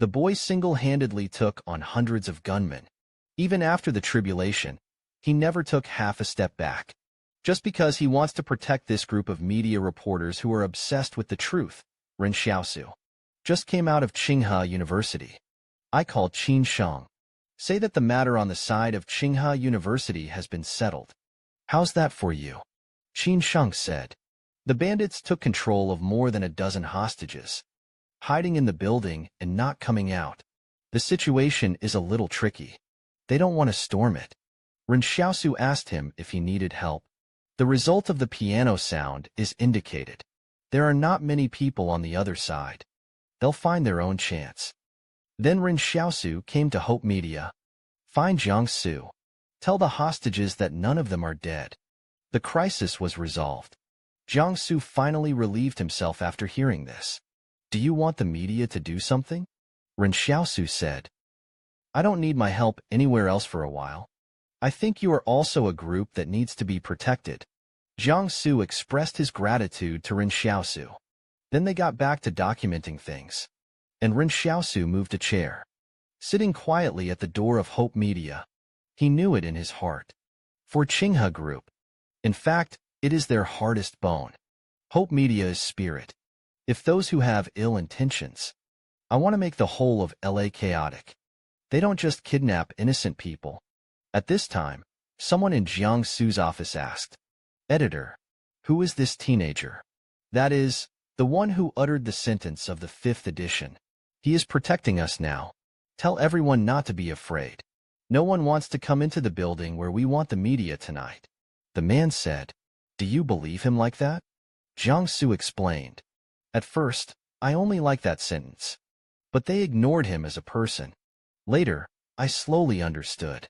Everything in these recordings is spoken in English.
The boy single-handedly took on hundreds of gunmen. Even after the tribulation, he never took half a step back. Just because he wants to protect this group of media reporters who are obsessed with the truth. Ren Xiaosu just came out of Tsinghua University. I call Qin Sheng. Say that the matter on the side of Tsinghua University has been settled. How's that for you? Qin Sheng said. The bandits took control of more than a dozen hostages, hiding in the building and not coming out. The situation is a little tricky. They don't want to storm it. Ren Xiaosu asked him if he needed help. The result of the piano sound is indicated. There are not many people on the other side. They'll find their own chance. Then Ren Xiaosu came to Hope Media. Find Jiangsu. Tell the hostages that none of them are dead. The crisis was resolved. Jiangsu finally relieved himself after hearing this. Do you want the media to do something? Ren Xiaosu said. I don't need my help anywhere else for a while. I think you are also a group that needs to be protected. Jiangsu expressed his gratitude to Ren Xiaosu. Then they got back to documenting things. And Ren Xiaosu moved a chair. Sitting quietly at the door of Hope Media, he knew it in his heart. For Tsinghua Group, in fact, it is their hardest bone. Hope Media is spirit. If those who have ill intentions, I want to make the whole of LA chaotic. They don't just kidnap innocent people. At this time, someone in Jiangsu's office asked, Editor, who is this teenager? That is, the one who uttered the sentence of the 5th edition. He is protecting us now. Tell everyone not to be afraid. No one wants to come into the building where we want the media tonight. The man said, Do you believe him like that? Jiangsu explained. At first, I only liked that sentence. But they ignored him as a person. Later, I slowly understood.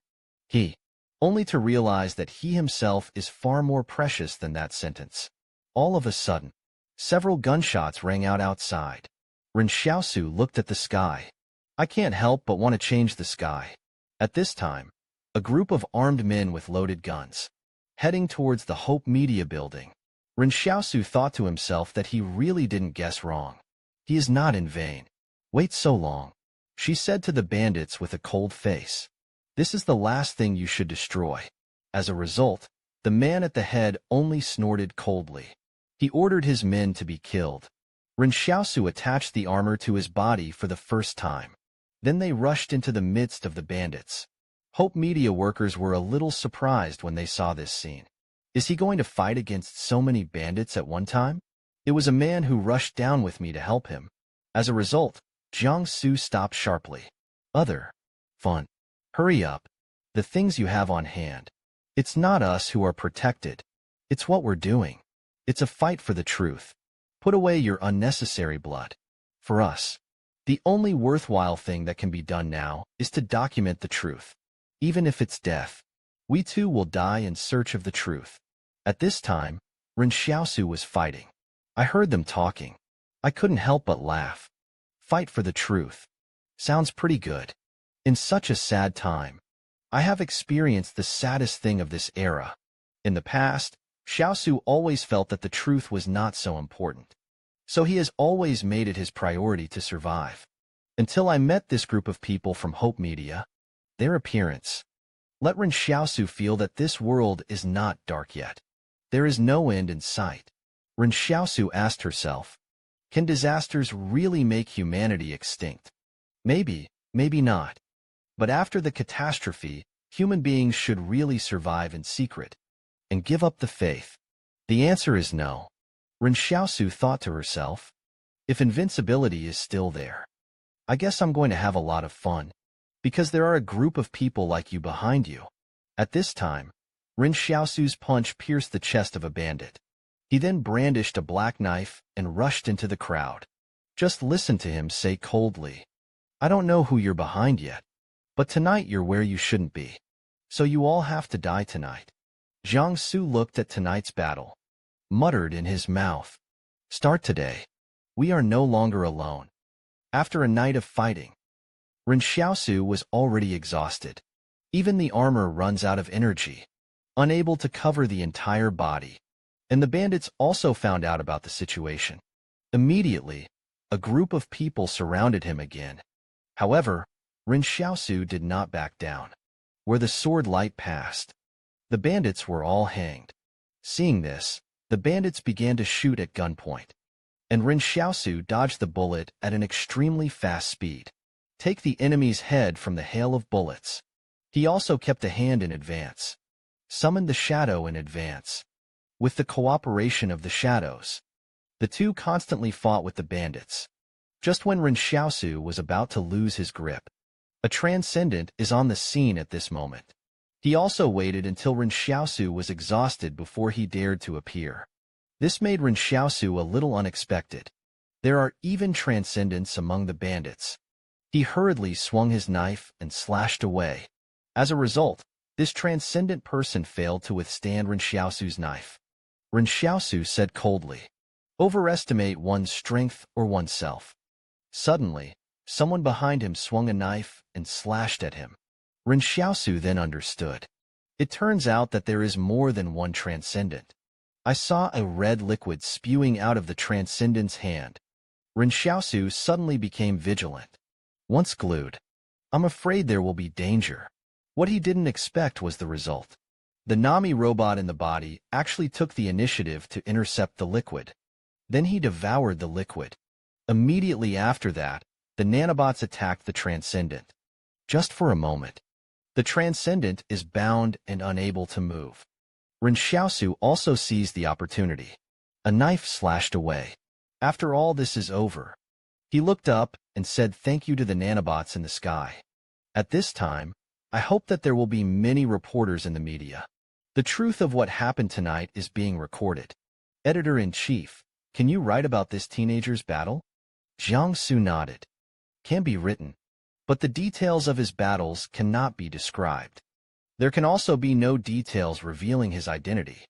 Only to realize that he himself is far more precious than that sentence. All of a sudden, several gunshots rang out outside. Ren Xiaosu looked at the sky. I can't help but want to change the sky. At this time, a group of armed men with loaded guns, heading towards the Hope Media building. Ren Xiaosu thought to himself that he really didn't guess wrong. He is not in vain. Wait so long, she said to the bandits with a cold face. This is the last thing you should destroy. As a result, the man at the head only snorted coldly. He ordered his men to be killed. Ren Xiaosu attached the armor to his body for the first time. Then they rushed into the midst of the bandits. Hope Media workers were a little surprised when they saw this scene. Is he going to fight against so many bandits at one time? It was a man who rushed down with me to help him. As a result, Jiangsu stopped sharply. Fun. Hurry up. The things you have on hand. It's not us who are protected. It's what we're doing. It's a fight for the truth. Put away your unnecessary blood. For us, the only worthwhile thing that can be done now is to document the truth. Even if it's death, we too will die in search of the truth. At this time, Ren Xiaosu was fighting. I heard them talking. I couldn't help but laugh. Fight for the truth. Sounds pretty good. In such a sad time, I have experienced the saddest thing of this era. In the past, Xiaosu always felt that the truth was not so important. So he has always made it his priority to survive. Until I met this group of people from Hope Media, their appearance. Let Ren Xiaosu feel that this world is not dark yet. There is no end in sight. Ren Xiaosu asked herself, can disasters really make humanity extinct? Maybe, maybe not. But after the catastrophe, human beings should really survive in secret and give up the faith. The answer is no. Ren Xiaosu thought to herself, if invincibility is still there, I guess I'm going to have a lot of fun, because there are a group of people like you behind you. At this time, Ren Xiaosu's punch pierced the chest of a bandit. He then brandished a black knife and rushed into the crowd. Just listen to him say coldly, I don't know who you're behind yet, but tonight you're where you shouldn't be. So you all have to die tonight. Jiangsu looked at tonight's battle, muttered in his mouth, start today. We are no longer alone. After a night of fighting, Ren Xiaosu was already exhausted. Even the armor runs out of energy, unable to cover the entire body. And the bandits also found out about the situation. Immediately, a group of people surrounded him again. However, Ren Xiaosu did not back down. Where the sword light passed, the bandits were all hanged. Seeing this, the bandits began to shoot at gunpoint, and Ren Xiaosu dodged the bullet at an extremely fast speed. Take the enemy's head from the hail of bullets. He also kept a hand in advance. Summoned the shadow in advance. With the cooperation of the shadows, the two constantly fought with the bandits. Just when Ren Xiaosu was about to lose his grip, a transcendent is on the scene at this moment. He also waited until Ren Xiaosu was exhausted before he dared to appear. This made Ren Xiaosu a little unexpected. There are even transcendents among the bandits. He hurriedly swung his knife and slashed away. As a result, this transcendent person failed to withstand Ren Xiaosu's knife. Ren Xiaosu said coldly, "Overestimate one's strength or oneself." Suddenly, someone behind him swung a knife and slashed at him. Ren Xiaosu then understood. It turns out that there is more than one transcendent. I saw a red liquid spewing out of the transcendent's hand. Ren Xiaosu suddenly became vigilant. Once glued, I'm afraid there will be danger. What he didn't expect was the result. The Nami robot in the body actually took the initiative to intercept the liquid. Then he devoured the liquid. Immediately after that, the nanobots attacked the Transcendent. Just for a moment, the Transcendent is bound and unable to move. Ren Xiaosu also seized the opportunity. A knife slashed away. After all this is over, he looked up and said thank you to the nanobots in the sky. At this time, I hope that there will be many reporters in the media. The truth of what happened tonight is being recorded. Editor-in-Chief, can you write about this teenager's battle? Jiang Su nodded. Can be written, but the details of his battles cannot be described. There can also be no details revealing his identity.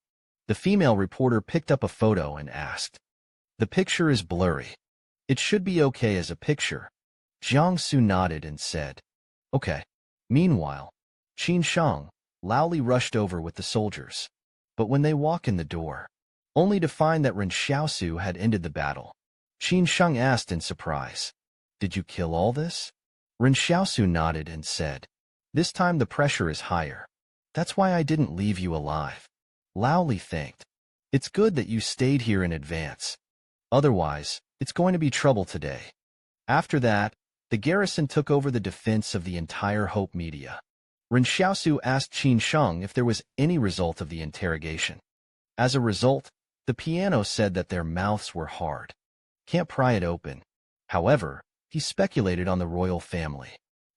The female reporter picked up a photo and asked. The picture is blurry. It should be okay as a picture. Jiang Su nodded and said, okay. Meanwhile, Qin Sheng loudly rushed over with the soldiers. But when they walk in the door, only to find that Ren Xiaosu had ended the battle, Qin Sheng asked in surprise, Did you kill all this? Ren Xiaosu nodded and said, This time the pressure is higher. That's why I didn't leave you alive. Lao Li thanked. It's good that you stayed here in advance. Otherwise, it's going to be trouble today. After that, the garrison took over the defense of the entire Hope Media. Ren Xiaosu asked Qin Sheng if there was any result of the interrogation. As a result, the piano said that their mouths were hard. Can't pry it open. However, he speculated on the royal family.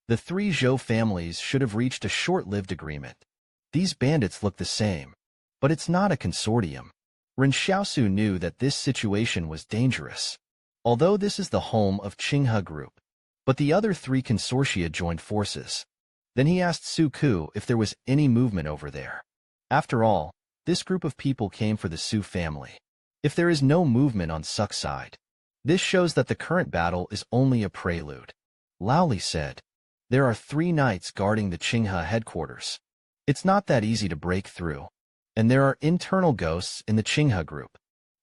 The three Zhou families should have reached a short-lived agreement. These bandits look the same, but it's not a consortium. Ren Xiaosu knew that this situation was dangerous. Although this is the home of Qinghe Group, but the other three consortia joined forces. Then he asked Su Ku if there was any movement over there. After all, this group of people came for the Su family. If there is no movement on Suk's side, this shows that the current battle is only a prelude. Lao Li said, There are 3 knights guarding the Qinghe headquarters. It's not that easy to break through. And there are internal ghosts in the Qinghe group.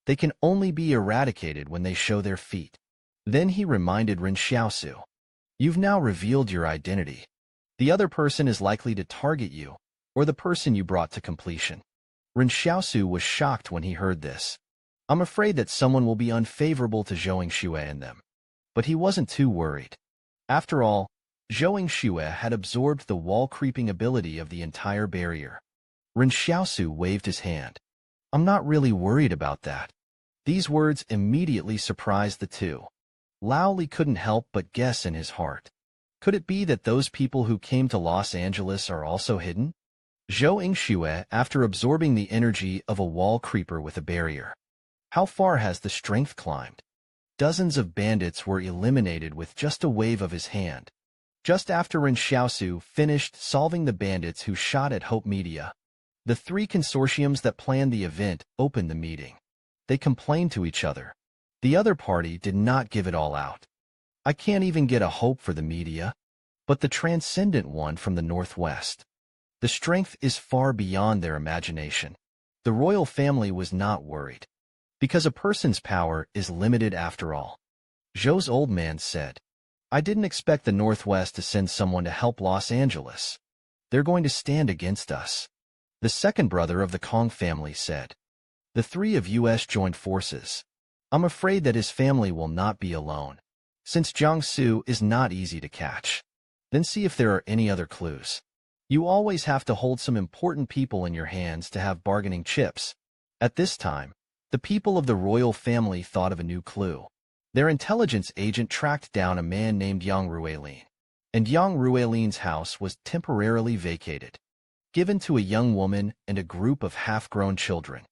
They can only be eradicated when they show their feet. Then he reminded Ren Xiaosu, You've now revealed your identity. The other person is likely to target you, or the person you brought to completion. Ren Xiaosu was shocked when he heard this. I'm afraid that someone will be unfavorable to Zhou Xue and them. But he wasn't too worried. After all, Zhou Xue had absorbed the wall-creeping ability of the entire barrier. Ren Xiaosu waved his hand. I'm not really worried about that. These words immediately surprised the two. Lao Li couldn't help but guess in his heart. Could it be that those people who came to Los Angeles are also hidden? Zhou Xue, after absorbing the energy of a wall creeper with a barrier. How far has the strength climbed? Dozens of bandits were eliminated with just a wave of his hand. Just after Ren Xiaosu finished solving the bandits who shot at Hope Media, the 3 consortiums that planned the event opened the meeting. They complained to each other. The other party did not give it all out. I can't even get a hope for the media, but the transcendent one from the Northwest. The strength is far beyond their imagination. The royal family was not worried, because a person's power is limited after all. Zhou's old man said, I didn't expect the Northwest to send someone to help Los Angeles. They're going to stand against us. The second brother of the Kong family said. The three of us joined forces. I'm afraid that his family will not be alone, since Jiangsu is not easy to catch. Then see if there are any other clues. You always have to hold some important people in your hands to have bargaining chips. At this time, the people of the royal family thought of a new clue. Their intelligence agent tracked down a man named Yang Ruelin, and Yang Ruelin's house was temporarily vacated, given to a young woman and a group of half-grown children.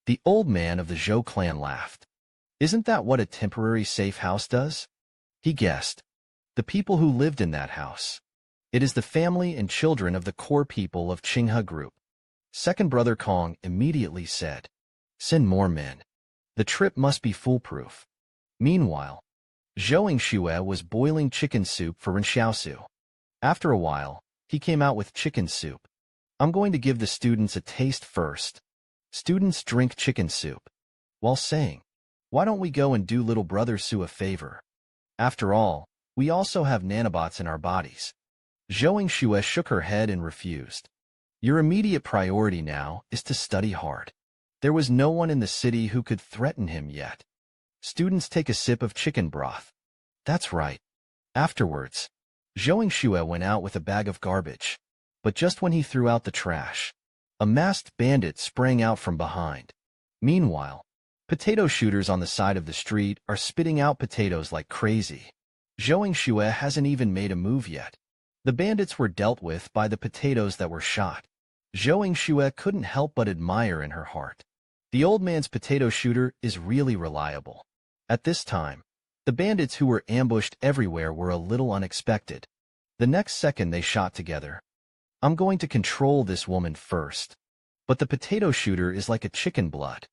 The old man of the Zhou clan laughed. Isn't that what a temporary safe house does? He guessed. The people who lived in that house. It is the family and children of the core people of Qinghe group. Second brother Kong immediately said, send more men. The trip must be foolproof. Meanwhile, Zhou Yingxue was boiling chicken soup for Ren Xiaosu. After a while, he came out with chicken soup. I'm going to give the students a taste first. Students drink chicken soup, while saying, why don't we go and do little brother Su a favor? After all, we also have nanobots in our bodies. Zhou Yingxue shook her head and refused. Your immediate priority now is to study hard. There was no one in the city who could threaten him yet. Students take a sip of chicken broth. That's right. Afterwards, Zhou Yingxue went out with a bag of garbage. But just when he threw out the trash, a masked bandit sprang out from behind. Meanwhile, potato shooters on the side of the street are spitting out potatoes like crazy. Zhou Yingxue hasn't even made a move yet. The bandits were dealt with by the potatoes that were shot. Zhou Yingxue couldn't help but admire in her heart. The old man's potato shooter is really reliable. At this time, the bandits who were ambushed everywhere were a little unexpected. The next second they shot together. I'm going to control this woman first. But the potato shooter is like a chicken blood,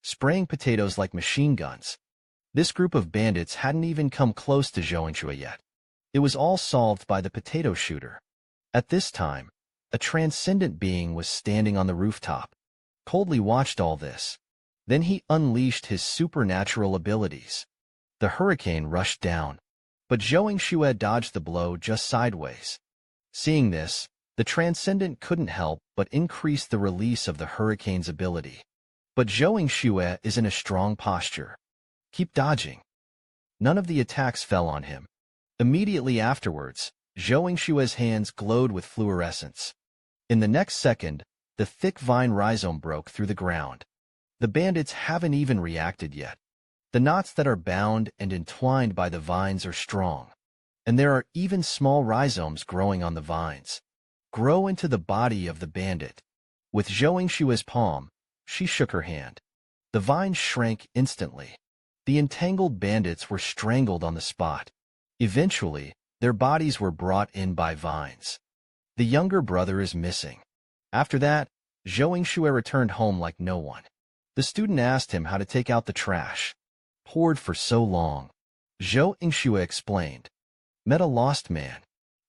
spraying potatoes like machine guns. This group of bandits hadn't even come close to Zhou Yingxue yet. It was all solved by the potato shooter. At this time, a transcendent being was standing on the rooftop, coldly watched all this. Then he unleashed his supernatural abilities. The hurricane rushed down, but Zhou Yingxue dodged the blow just sideways. Seeing this, the transcendent couldn't help but increase the release of the hurricane's ability. But Zhou Yingxue is in a strong posture. Keep dodging. None of the attacks fell on him. Immediately afterwards, Zhou Yingxue's hands glowed with fluorescence. In the next second, the thick vine rhizome broke through the ground. The bandits haven't even reacted yet. The knots that are bound and entwined by the vines are strong, and there are even small rhizomes growing on the vines. Grow into the body of the bandit. With Zhou Yingxue's palm, she shook her hand. The vines shrank instantly. The entangled bandits were strangled on the spot. Eventually, their bodies were brought in by vines. The younger brother is missing. After that, Zhou Yingxue returned home like no one. The student asked him how to take out the trash. Poured for so long. Zhou Yingxue explained. Met a lost man.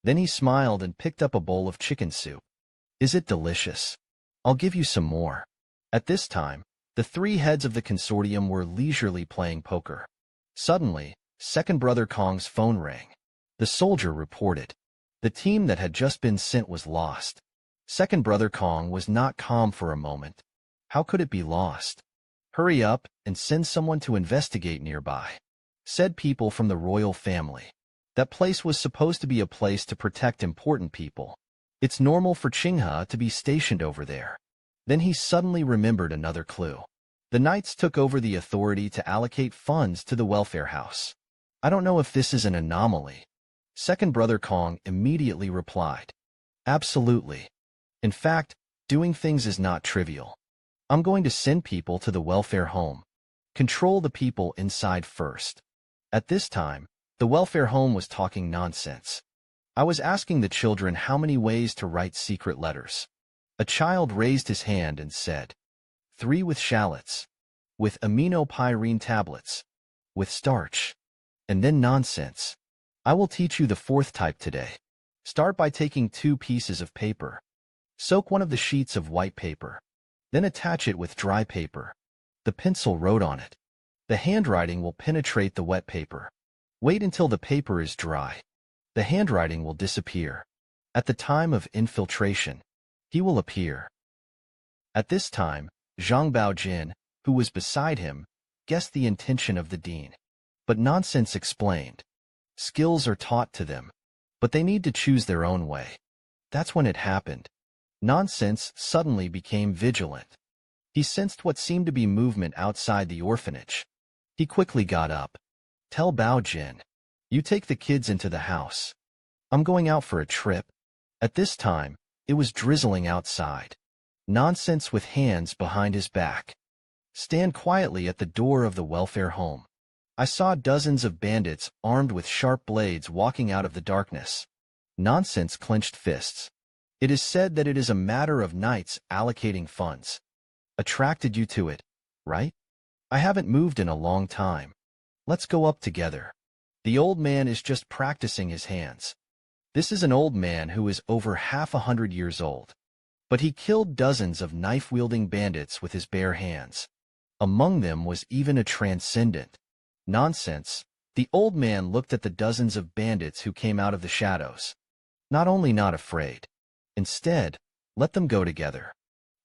Then he smiled and picked up a bowl of chicken soup. Is it delicious? I'll give you some more. At this time, the three heads of the consortium were leisurely playing poker. Suddenly, second brother Kong's phone rang. The soldier reported. The team that had just been sent was lost. Second brother Kong was not calm for a moment. How could it be lost? Hurry up and send someone to investigate nearby, said people from the royal family. That place was supposed to be a place to protect important people. It's normal for Qinghe to be stationed over there. Then he suddenly remembered another clue. The knights took over the authority to allocate funds to the welfare house. I don't know if this is an anomaly. Second brother Kong immediately replied. Absolutely. In fact, doing things is not trivial. I'm going to send people to the welfare home. Control the people inside first. At this time, the welfare home was talking nonsense. I was asking the children how many ways to write secret letters. A child raised his hand and said, 3 with shallots, with aminopyrene tablets, with starch, and then nonsense. I will teach you the 4th type today. Start by taking 2 pieces of paper. Soak one of the sheets of white paper. Then attach it with dry paper. The pencil wrote on it. The handwriting will penetrate the wet paper. Wait until the paper is dry. The handwriting will disappear. At the time of infiltration, he will appear. At this time, Zhang Baojin, who was beside him, guessed the intention of the dean. But Nonsense explained. Skills are taught to them, but they need to choose their own way. That's when it happened. Nonsense suddenly became vigilant. He sensed what seemed to be movement outside the orphanage. He quickly got up. Tell Baojin, you take the kids into the house. I'm going out for a trip. At this time, it was drizzling outside. Nonsense with hands behind his back. Stand quietly at the door of the welfare home. I saw dozens of bandits armed with sharp blades walking out of the darkness. Nonsense clenched fists. It is said that it is a matter of knights allocating funds. Attracted you to it, right? I haven't moved in a long time. Let's go up together. The old man is just practicing his hands. This is an old man who is over 100 years old. But he killed dozens of knife-wielding bandits with his bare hands. Among them was even a transcendent. Nonsense. The old man looked at the dozens of bandits who came out of the shadows. Not only not afraid. Instead, let them go together.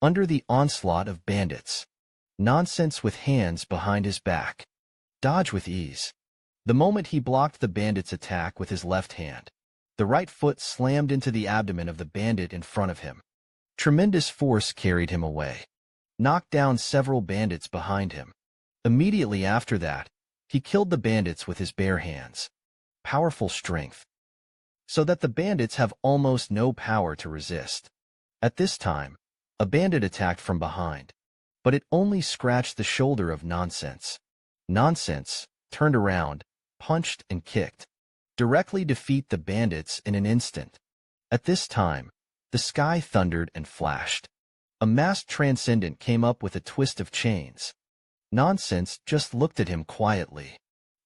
Under the onslaught of bandits. Nonsense with hands behind his back. Dodge with ease. The moment he blocked the bandit's attack with his left hand, the right foot slammed into the abdomen of the bandit in front of him. Tremendous force carried him away. Knocked down several bandits behind him. Immediately after that, he killed the bandits with his bare hands. Powerful strength. So that the bandits have almost no power to resist. At this time, a bandit attacked from behind. But it only scratched the shoulder of Nonsense. Nonsense turned around, punched and kicked. Directly defeat the bandits in an instant. At this time, the sky thundered and flashed. A masked transcendent came up with a twist of chains. Nonsense just looked at him quietly.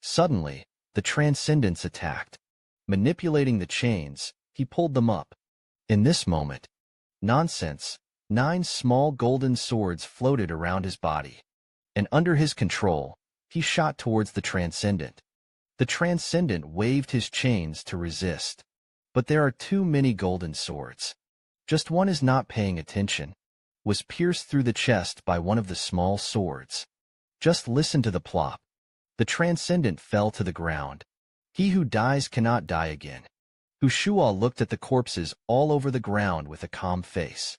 Suddenly, the transcendents attacked. Manipulating the chains, he pulled them up. In this moment, Nonsense, 9 small golden swords floated around his body. And under his control, he shot towards the transcendent. The transcendent waved his chains to resist. But there are too many golden swords. Just one is not paying attention. Was pierced through the chest by one of the small swords. Just listen to the plop. The transcendent fell to the ground. He who dies cannot die again. Hushua looked at the corpses all over the ground with a calm face.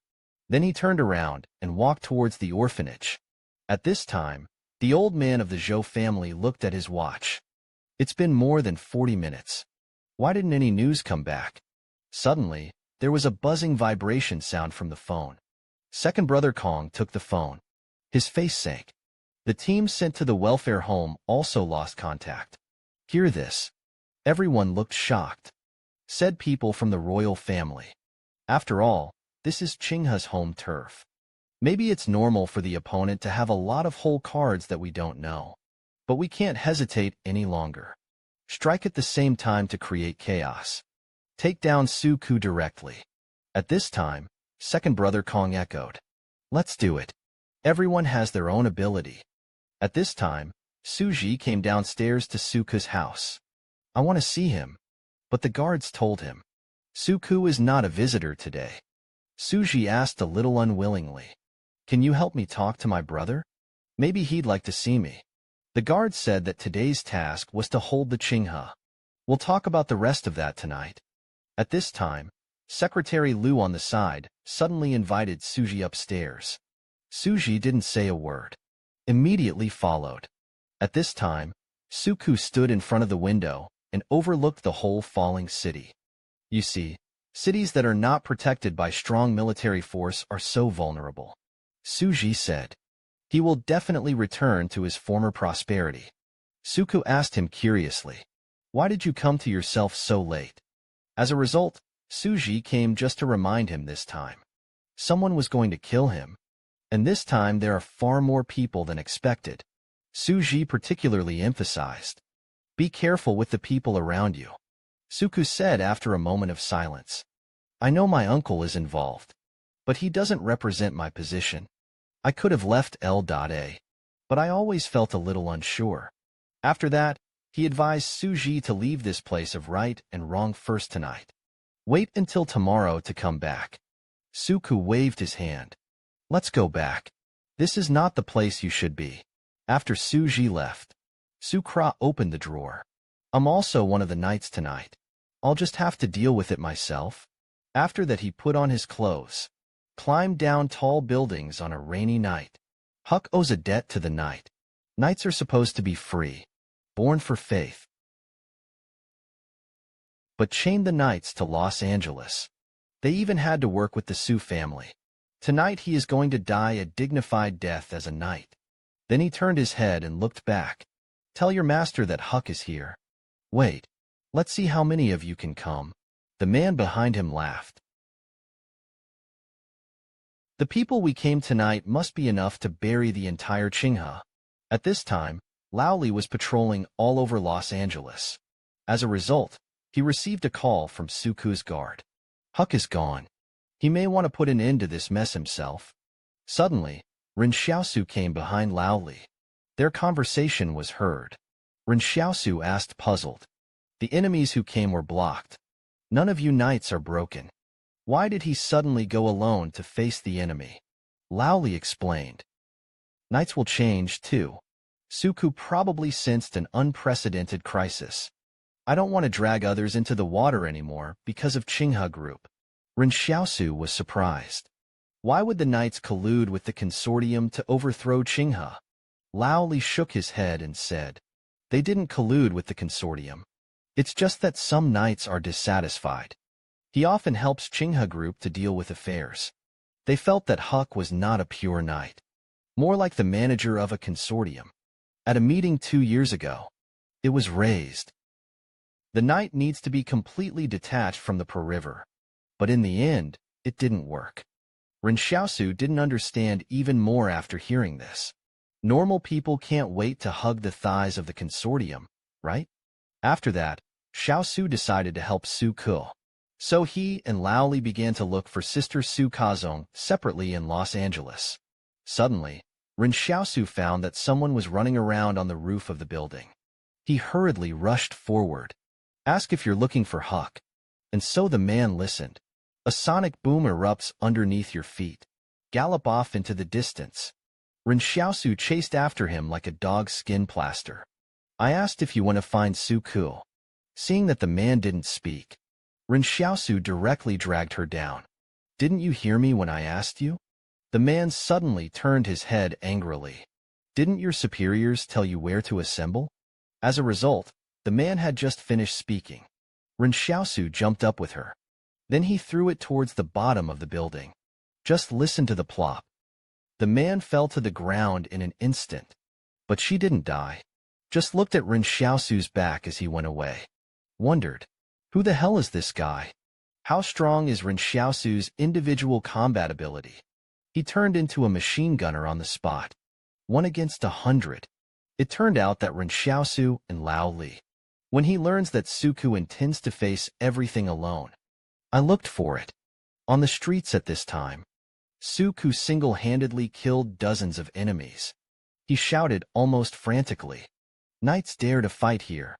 Then he turned around and walked towards the orphanage. At this time, the old man of the Zhou family looked at his watch. It's been more than 40 minutes. Why didn't any news come back? Suddenly, there was a buzzing vibration sound from the phone. Second brother Kong took the phone. His face sank. The team sent to the welfare home also lost contact. Hear this. Everyone looked shocked. Said people from the royal family. After all, this is Qinghe's home turf. Maybe it's normal for the opponent to have a lot of whole cards that we don't know. But we can't hesitate any longer. Strike at the same time to create chaos. Take down Suku directly. At this time, second brother Kong echoed. Let's do it. Everyone has their own ability. At this time, Suji came downstairs to Suku's house. I want to see him. But the guards told him. Suku is not a visitor today. Suji asked a little unwillingly. Can you help me talk to my brother? Maybe he'd like to see me. The guards said that today's task was to hold the Qinghe. We'll talk about the rest of that tonight. At this time, Secretary Liu on the side suddenly invited Suji upstairs. Suji didn't say a word. Immediately followed. At this time, Suku stood in front of the window and overlooked the whole falling city. You see, cities that are not protected by strong military force are so vulnerable. Suji said. He will definitely return to his former prosperity. Suku asked him curiously. Why did you come to yourself so late? As a result, Suji came just to remind him this time. Someone was going to kill him. And this time there are far more people than expected. Suji particularly emphasized. Be careful with the people around you. Suku said after a moment of silence. I know my uncle is involved. But he doesn't represent my position. I could have left L.A. But I always felt a little unsure. After that, He advised Suji to leave this place of right and wrong first tonight. Wait until tomorrow to come back. Suku waved his hand. Let's go back. This is not the place you should be. After Suji left, Sukra opened the drawer. I'm also one of the knights tonight. I'll just have to deal with it myself. After that he put on his clothes, climbed down tall buildings on a rainy night. Huck owes a debt to the knight. Knights are supposed to be free, born for faith. But chained the knights to Los Angeles. They even had to work with the Su family. Tonight he is going to die a dignified death as a knight. Then he turned his head and looked back. Tell your master that Huck is here. Wait, let's see how many of you can come. The man behind him laughed. The people we came tonight must be enough to bury the entire Qinghe. At this time, Laoli was patrolling all over Los Angeles. As a result, he received a call from Suku's guard. Huck is gone. He may want to put an end to this mess himself. Suddenly, Ren Xiaosu came behind Laoli. Their conversation was heard. Ren Xiaosu asked, puzzled. The enemies who came were blocked. None of you knights are broken. Why did he suddenly go alone to face the enemy? Laoli explained. Knights will change, too. Suku probably sensed an unprecedented crisis. I don't want to drag others into the water anymore because of Qinghe group. Ren Xiaosu was surprised. Why would the knights collude with the consortium to overthrow Qinghe? Laoli shook his head and said, they didn't collude with the consortium. It's just that some knights are dissatisfied. He often helps Qinghe group to deal with affairs. They felt that Huck was not a pure knight, more like the manager of a consortium. At a meeting 2 years ago, it was raised. The knight needs to be completely detached from the river. But in the end, it didn't work. Ren Xiaosu didn't understand even more after hearing this. Normal people can't wait to hug the thighs of the consortium, right? After that, Xiaosu decided to help Su Ke. So he and Laoli began to look for sister Su Kazong separately in Los Angeles. Suddenly, Ren Xiaosu found that someone was running around on the roof of the building. He hurriedly rushed forward. Ask if you're looking for Huck. And so the man listened. A sonic boom erupts underneath your feet. Gallop off into the distance. Ren Xiaosu chased after him like a dog's skin plaster. I asked if you want to find Su Ke. Seeing that the man didn't speak, Ren Xiaosu directly dragged her down. Didn't you hear me when I asked you? The man suddenly turned his head angrily. Didn't your superiors tell you where to assemble? As a result, the man had just finished speaking. Ren Xiaosu jumped up with her. Then he threw it towards the bottom of the building. Just listen to the plop. The man fell to the ground in an instant. But she didn't die. Just looked at Ren Xiaosu's back as he went away. Wondered, who the hell is this guy? How strong is Ren Xiaosu's individual combat ability? He turned into a machine gunner on the spot. 1 against 100. It turned out that Ren Xiaosu and Laoli. When he learns that Suku intends to face everything alone. I looked for it. On the streets at this time. Suku single-handedly killed dozens of enemies. He shouted almost frantically. Knights dare to fight here.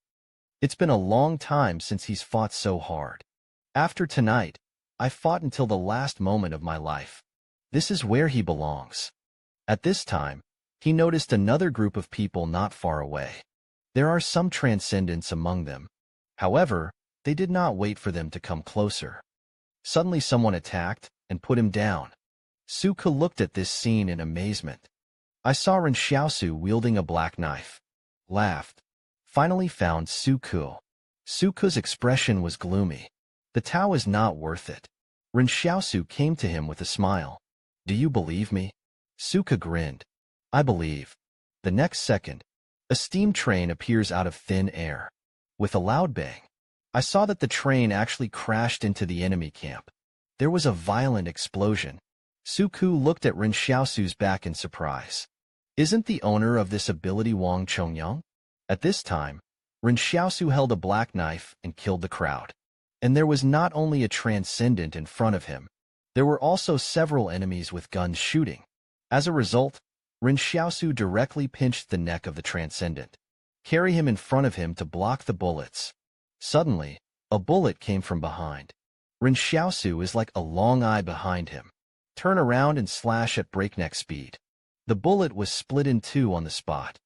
It's been a long time since he's fought so hard. After tonight, I fought until the last moment of my life. This is where he belongs. At this time, he noticed another group of people not far away. There are some transcendents among them. However, they did not wait for them to come closer. Suddenly someone attacked and put him down. Suku looked at this scene in amazement. I saw Ren Xiaosu wielding a black knife. Laughed. Finally found Suku. Suku's expression was gloomy. The Tao is not worth it. Ren Xiaosu came to him with a smile. Do you believe me? Suku grinned. I believe. The next second, a steam train appears out of thin air. With a loud bang, I saw that the train actually crashed into the enemy camp. There was a violent explosion. Suku looked at Ren Xiaosu's back in surprise. Isn't the owner of this ability Wang Chongyang? At this time, Ren Xiaosu held a black knife and killed the crowd. And there was not only a transcendent in front of him, there were also several enemies with guns shooting. As a result, Ren Xiaosu directly pinched the neck of the transcendent. Carry him in front of him to block the bullets. Suddenly, a bullet came from behind. Ren Xiaosu is like a long eye behind him. Turn around and slash at breakneck speed. The bullet was split in two on the spot.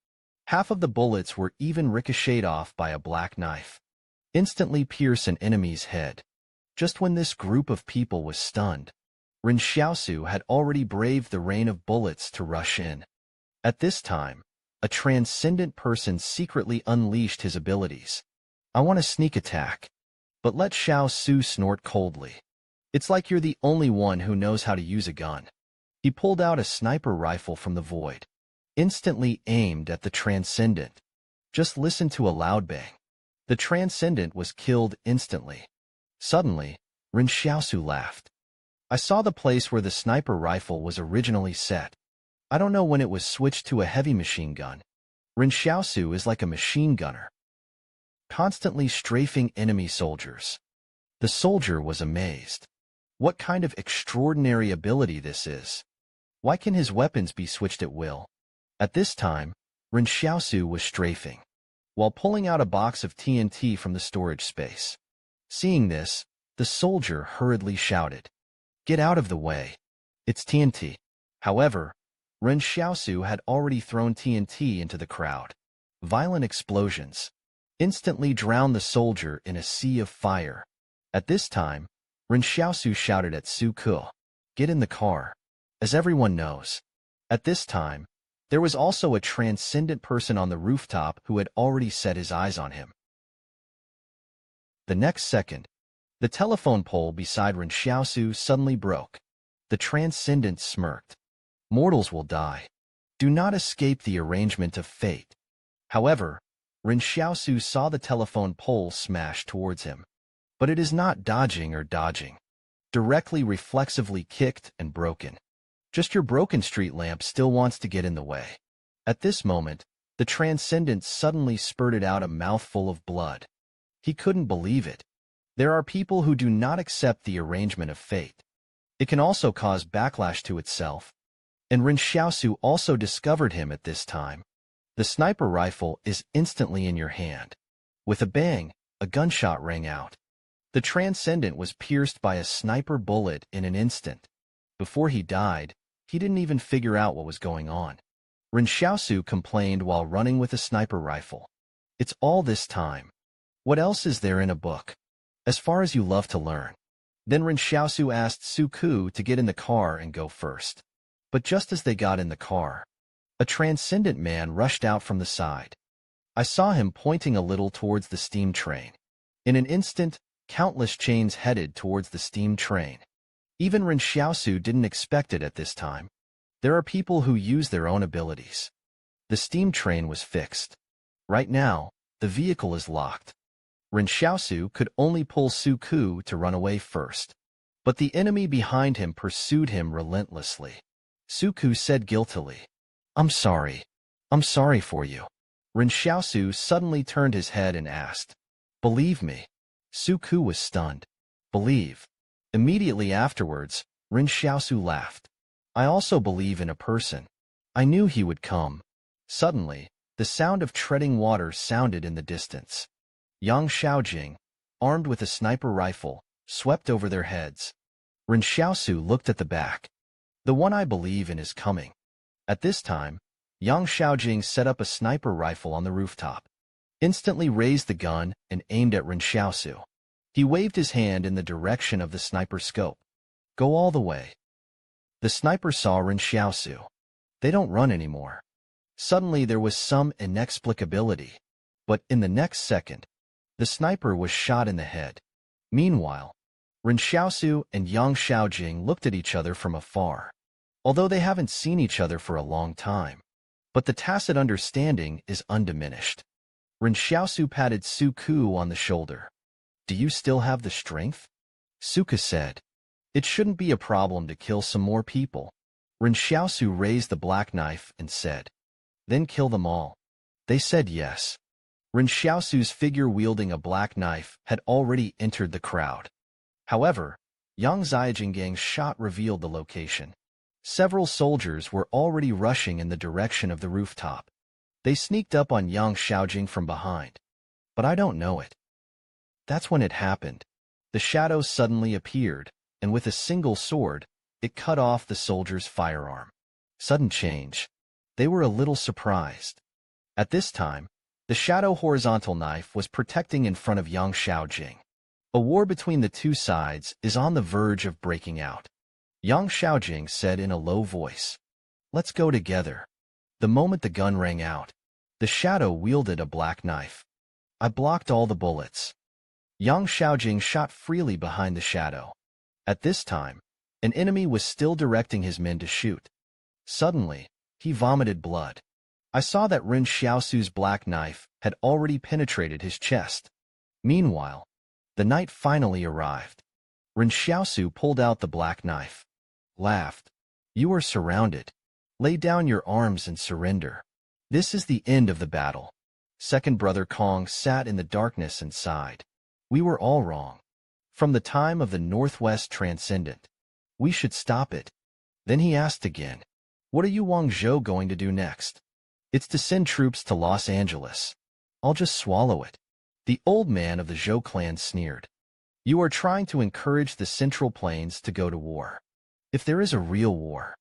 Half of the bullets were even ricocheted off by a black knife. Instantly pierce an enemy's head. Just when this group of people was stunned, Ren Xiaosu had already braved the rain of bullets to rush in. At this time, a transcendent person secretly unleashed his abilities. I want a sneak attack. But let Xiaosu snort coldly. It's like you're the only one who knows how to use a gun. He pulled out a sniper rifle from the void, instantly aimed at the transcendent. Just listen to a loud bang. The transcendent was killed instantly. Suddenly, Ren Xiaosu laughed. I saw the place where the sniper rifle was originally set. I don't know when it was switched to a heavy machine gun. Ren Xiaosu is like a machine gunner, constantly strafing enemy soldiers. The soldier was amazed. What kind of extraordinary ability this is? Why can his weapons be switched at will? At this time, Ren Xiaosu was strafing, while pulling out a box of TNT from the storage space. Seeing this, the soldier hurriedly shouted, "Get out of the way! It's TNT." However, Ren Xiaosu had already thrown TNT into the crowd. Violent explosions instantly drowned the soldier in a sea of fire. At this time, Ren Xiaosu shouted at Su Ke, "Get in the car." As everyone knows, at this time, there was also a transcendent person on the rooftop who had already set his eyes on him. The next second, the telephone pole beside Ren Xiaosu suddenly broke. The transcendent smirked. Mortals will die. Do not escape the arrangement of fate. However, Ren Xiaosu saw the telephone pole smash towards him. But it is not dodging or dodging. Directly reflexively kicked and broken. Just your broken street lamp still wants to get in the way. At this moment, the transcendent suddenly spurted out a mouthful of blood. He couldn't believe it. There are people who do not accept the arrangement of fate. It can also cause backlash to itself. And Ren Xiaosu also discovered him at this time. The sniper rifle is instantly in your hand. With a bang, a gunshot rang out. The transcendent was pierced by a sniper bullet in an instant. Before he died, he didn't even figure out what was going on. Ren Xiaosu complained while running with a sniper rifle. It's all this time. What else is there in a book? As far as you love to learn. Then Ren Xiaosu asked Su Ke to get in the car and go first. But just as they got in the car, a transcendent man rushed out from the side. I saw him pointing a little towards the steam train. In an instant, countless chains headed towards the steam train. Even Ren Xiaosu didn't expect it at this time. There are people who use their own abilities. The steam train was fixed. Right now, the vehicle is locked. Ren Xiaosu could only pull Su Ke to run away first. But the enemy behind him pursued him relentlessly. Su Ke said guiltily, I'm sorry for you." Ren Xiaosu suddenly turned his head and asked, "Believe me?" Su Ke was stunned. "Believe?" Immediately afterwards, Ren Xiaosu laughed. "I also believe in a person. I knew he would come." Suddenly, the sound of treading water sounded in the distance. Yang Xiaojing, armed with a sniper rifle, swept over their heads. Ren Xiaosu looked at the back. "The one I believe in is coming." At this time, Yang Xiaojing set up a sniper rifle on the rooftop, instantly raised the gun and aimed at Ren Xiaosu. He waved his hand in the direction of the sniper scope. "Go all the way." The sniper saw Ren Xiaosu. They don't run anymore. Suddenly there was some inexplicability. But in the next second, the sniper was shot in the head. Meanwhile, Ren Xiaosu and Yang Xiaojing looked at each other from afar, although they haven't seen each other for a long time. But the tacit understanding is undiminished. Ren Xiaosu patted Su Ke on the shoulder. "Do you still have the strength?" Su Ke said, "It shouldn't be a problem to kill some more people." Ren Xiaosu raised the black knife and said, "Then kill them all." They said yes. Ren Xiaosu's figure wielding a black knife had already entered the crowd. However, Yang Xiaojing's shot revealed the location. Several soldiers were already rushing in the direction of the rooftop. They sneaked up on Yang Xiaojing from behind. But I don't know it. That's when it happened. The shadow suddenly appeared, and with a single sword, it cut off the soldier's firearm. Sudden change. They were a little surprised. At this time, the shadow horizontal knife was protecting in front of Yang Xiaojing. A war between the two sides is on the verge of breaking out. Yang Xiaojing said in a low voice, "Let's go together." The moment the gun rang out, the shadow wielded a black knife. I blocked all the bullets. Yang Xiaojing shot freely behind the shadow. At this time, an enemy was still directing his men to shoot. Suddenly, he vomited blood. I saw that Ren Xiaosu's black knife had already penetrated his chest. Meanwhile, the night finally arrived. Ren Xiaosu pulled out the black knife. Laughed. "You are surrounded. Lay down your arms and surrender. This is the end of the battle." Second brother Kong sat in the darkness and sighed. "We were all wrong. From the time of the Northwest Transcendent. We should stop it." Then he asked again, "What are you Wang Zhou going to do next?" "It's to send troops to Los Angeles. I'll just swallow it." The old man of the Zhou clan sneered. "You are trying to encourage the Central Plains to go to war. If there is a real war,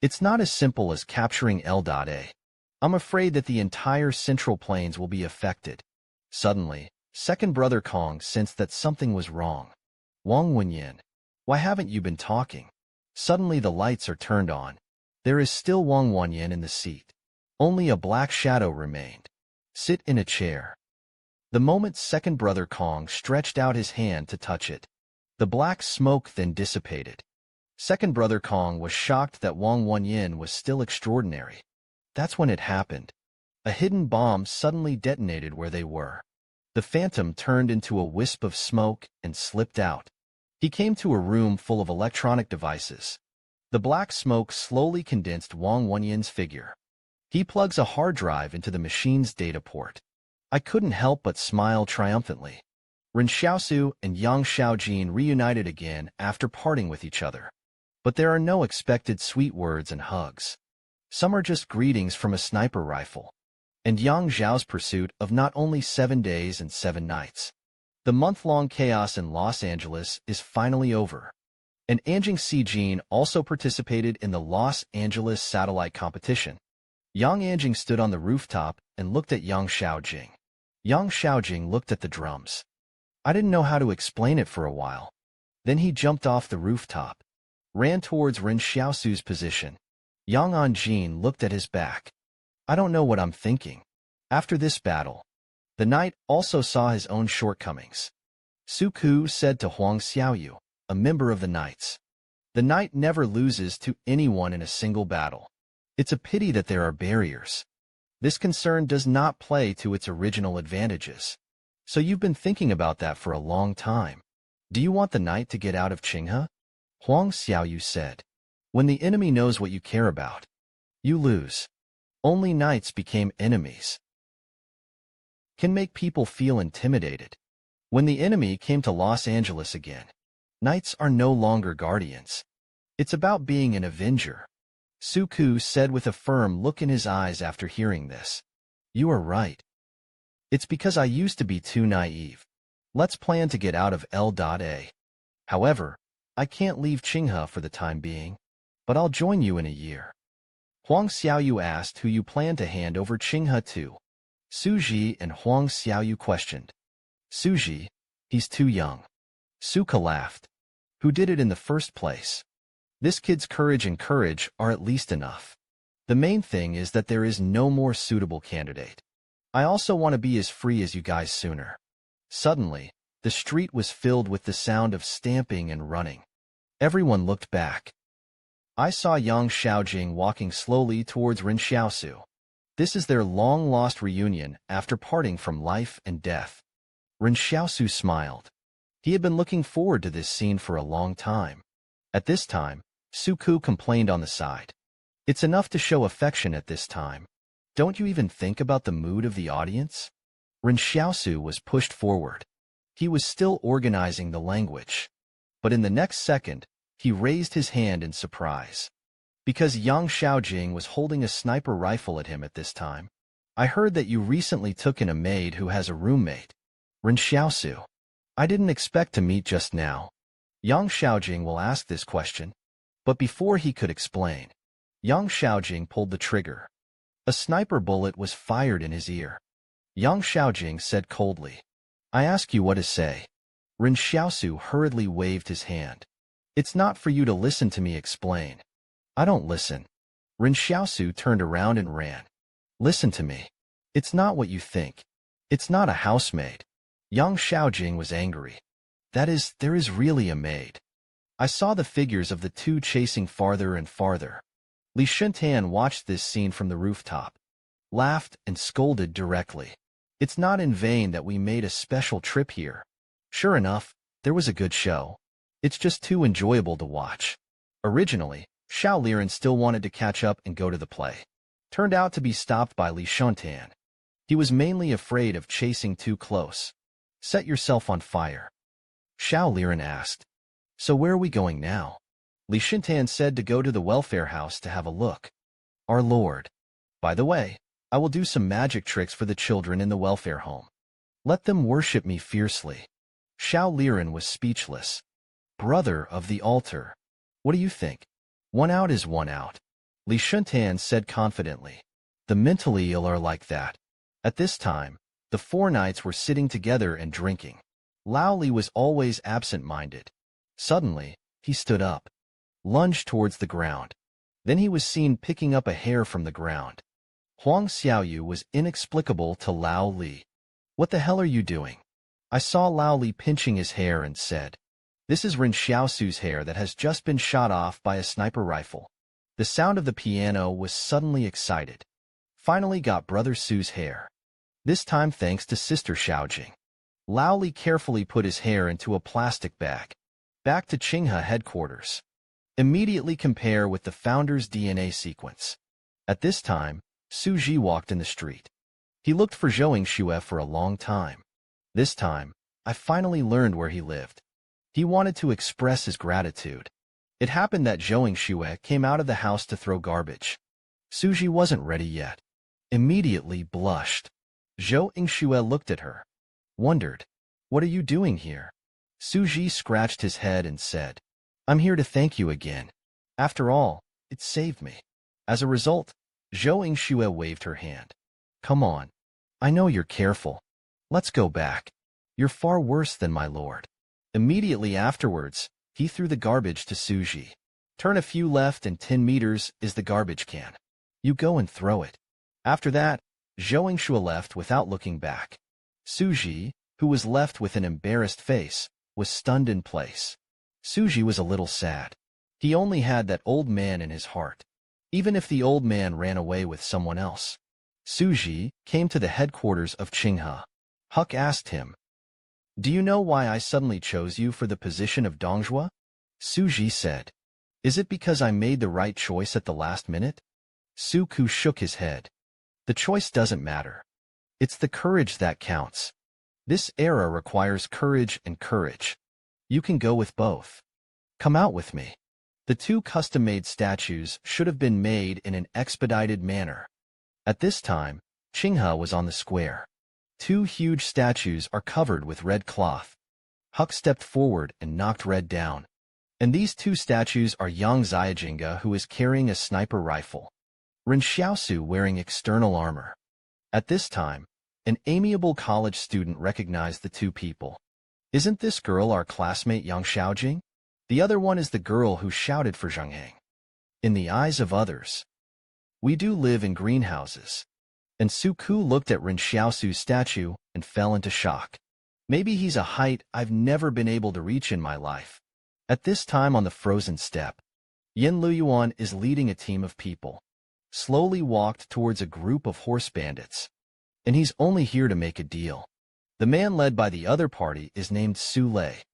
it's not as simple as capturing L.A. I'm afraid that the entire Central Plains will be affected." Suddenly, second brother Kong sensed that something was wrong. "Wang Wenyan, why haven't you been talking?" Suddenly the lights are turned on. There is still Wang Wenyan in the seat. Only a black shadow remained. "Sit in a chair." The moment second brother Kong stretched out his hand to touch it, the black smoke then dissipated. Second brother Kong was shocked that Wang Wenyan was still extraordinary. That's when it happened. A hidden bomb suddenly detonated where they were. The phantom turned into a wisp of smoke and slipped out. He came to a room full of electronic devices. The black smoke slowly condensed Wang Wenyan's figure. He plugs a hard drive into the machine's data port. I couldn't help but smile triumphantly. Ren Xiaosu and Yang Xiaojing reunited again after parting with each other. But there are no expected sweet words and hugs. Some are just greetings from a sniper rifle. And Yang Zhao's pursuit of not only 7 days and 7 nights. The month-long chaos in Los Angeles is finally over. And Anjing Xijin also participated in the Los Angeles satellite competition. Yang Anjing stood on the rooftop and looked at Yang Xiaojing. Yang Xiaojing looked at the drums. I didn't know how to explain it for a while. Then he jumped off the rooftop, ran towards Ren Xiaosu's position. Yang Anjing looked at his back. I don't know what I'm thinking. After this battle, the knight also saw his own shortcomings. Su Ku said to Huang Xiaoyu, a member of the knights. The knight never loses to anyone in a single battle. It's a pity that there are barriers. This concern does not play to its original advantages. So you've been thinking about that for a long time. Do you want the knight to get out of Qinghe? Huang Xiaoyu said. When the enemy knows what you care about, you lose. Only knights became enemies. Can make people feel intimidated. When the enemy came to Los Angeles again, knights are no longer guardians. It's about being an avenger. Su Ku said with a firm look in his eyes after hearing this. You are right. It's because I used to be too naive. Let's plan to get out of L.A. However, I can't leave Qinghe for the time being, but I'll join you in a year. Huang Xiaoyu asked who you plan to hand over Qinghe to. Su Ji and Huang Xiaoyu questioned. Su Ji, he's too young. Su Ke laughed. Who did it in the first place? This kid's courage and courage are at least enough. The main thing is that there is no more suitable candidate. I also want to be as free as you guys sooner. Suddenly, the street was filled with the sound of stamping and running. Everyone looked back. I saw Yang Xiaojing walking slowly towards Ren Xiaosu. This is their long-lost reunion after parting from life and death. Ren Xiaosu smiled. He had been looking forward to this scene for a long time. At this time, Su Ku complained on the side. It's enough to show affection at this time. Don't you even think about the mood of the audience? Ren Xiaosu was pushed forward. He was still organizing the language. But in the next second, he raised his hand in surprise. Because Yang Xiaojing was holding a sniper rifle at him at this time, I heard that you recently took in a maid who has a roommate. Ren Xiaosu. I didn't expect to meet just now. Yang Xiaojing will ask this question. But before he could explain, Yang Xiaojing pulled the trigger. A sniper bullet was fired in his ear. Yang Xiaojing said coldly, I ask you what to say. Ren Xiaosu hurriedly waved his hand. It's not for you to listen to me explain. I don't listen. Ren Xiaosu turned around and ran. Listen to me. It's not what you think. It's not a housemaid. Yang Xiaojing was angry. That is, there is really a maid. I saw the figures of the two chasing farther and farther. Li Shuntan watched this scene from the rooftop, laughed and scolded directly. It's not in vain that we made a special trip here. Sure enough, there was a good show. It's just too enjoyable to watch. Originally, Xiao Liren still wanted to catch up and go to the play. Turned out to be stopped by Li Shuntan. He was mainly afraid of chasing too close. Set yourself on fire. Xiao Liren asked. So where are we going now? Li Shuntan said to go to the welfare house to have a look. Our lord. By the way, I will do some magic tricks for the children in the welfare home. Let them worship me fiercely. Xiao Liren was speechless. Brother of the altar. What do you think? One out is one out. Li Shuntan said confidently. The mentally ill are like that. At this time, the four knights were sitting together and drinking. Lao Li was always absent-minded. Suddenly, he stood up, lunged towards the ground. Then he was seen picking up a hair from the ground. Huang Xiaoyu was inexplicable to Lao Li. What the hell are you doing? I saw Lao Li pinching his hair and said, This is Ren Xiaosu's hair that has just been shot off by a sniper rifle. The sound of the piano was suddenly excited. Finally got Brother Su's hair. This time thanks to Sister Xiaojing. Lao Li carefully put his hair into a plastic bag. Back to Qinghe headquarters. Immediately compare with the founder's DNA sequence. At this time, Su Ji walked in the street. He looked for Zhou Yingxue for a long time. This time, I finally learned where he lived. He wanted to express his gratitude. It happened that Zhou Yingxue came out of the house to throw garbage. Su Ji wasn't ready yet. Immediately blushed. Zhou Yingxue looked at her. Wondered, What are you doing here? Su Ji scratched his head and said, I'm here to thank you again. After all, it saved me. As a result, Zhou Yingxue waved her hand. Come on. I know you're careful. Let's go back. You're far worse than my lord. Immediately afterwards, he threw the garbage to Su Ji. Turn a few left and 10 meters is the garbage can. You go and throw it. After that, Zhou Yingxue left without looking back. Su Ji, who was left with an embarrassed face, was stunned in place. Su Ji was a little sad. He only had that old man in his heart. Even if the old man ran away with someone else. Su Ji came to the headquarters of Qinghe. Huck asked him, Do you know why I suddenly chose you for the position of Dongjua? Su Ji said, Is it because I made the right choice at the last minute? Su Ku shook his head. The choice doesn't matter. It's the courage that counts. This era requires courage and courage. You can go with both. Come out with me. The two custom-made statues should have been made in an expedited manner. At this time, Qinghe was on the square. Two huge statues are covered with red cloth. Huck stepped forward and knocked Red down. And these two statues are Yang Xiaojing, who is carrying a sniper rifle. Ren Xiaosu wearing external armor. At this time, an amiable college student recognized the two people. Isn't this girl our classmate Yang Xiaojing? The other one is the girl who shouted for Zhang Heng. In the eyes of others, we do live in greenhouses. And Su Ku looked at Ren Xiaosu's statue and fell into shock. Maybe he's a height I've never been able to reach in my life. At this time on the frozen steppe, Yin Luyuan is leading a team of people. Slowly walked towards a group of horse bandits. And he's only here to make a deal. The man led by the other party is named Su Lei.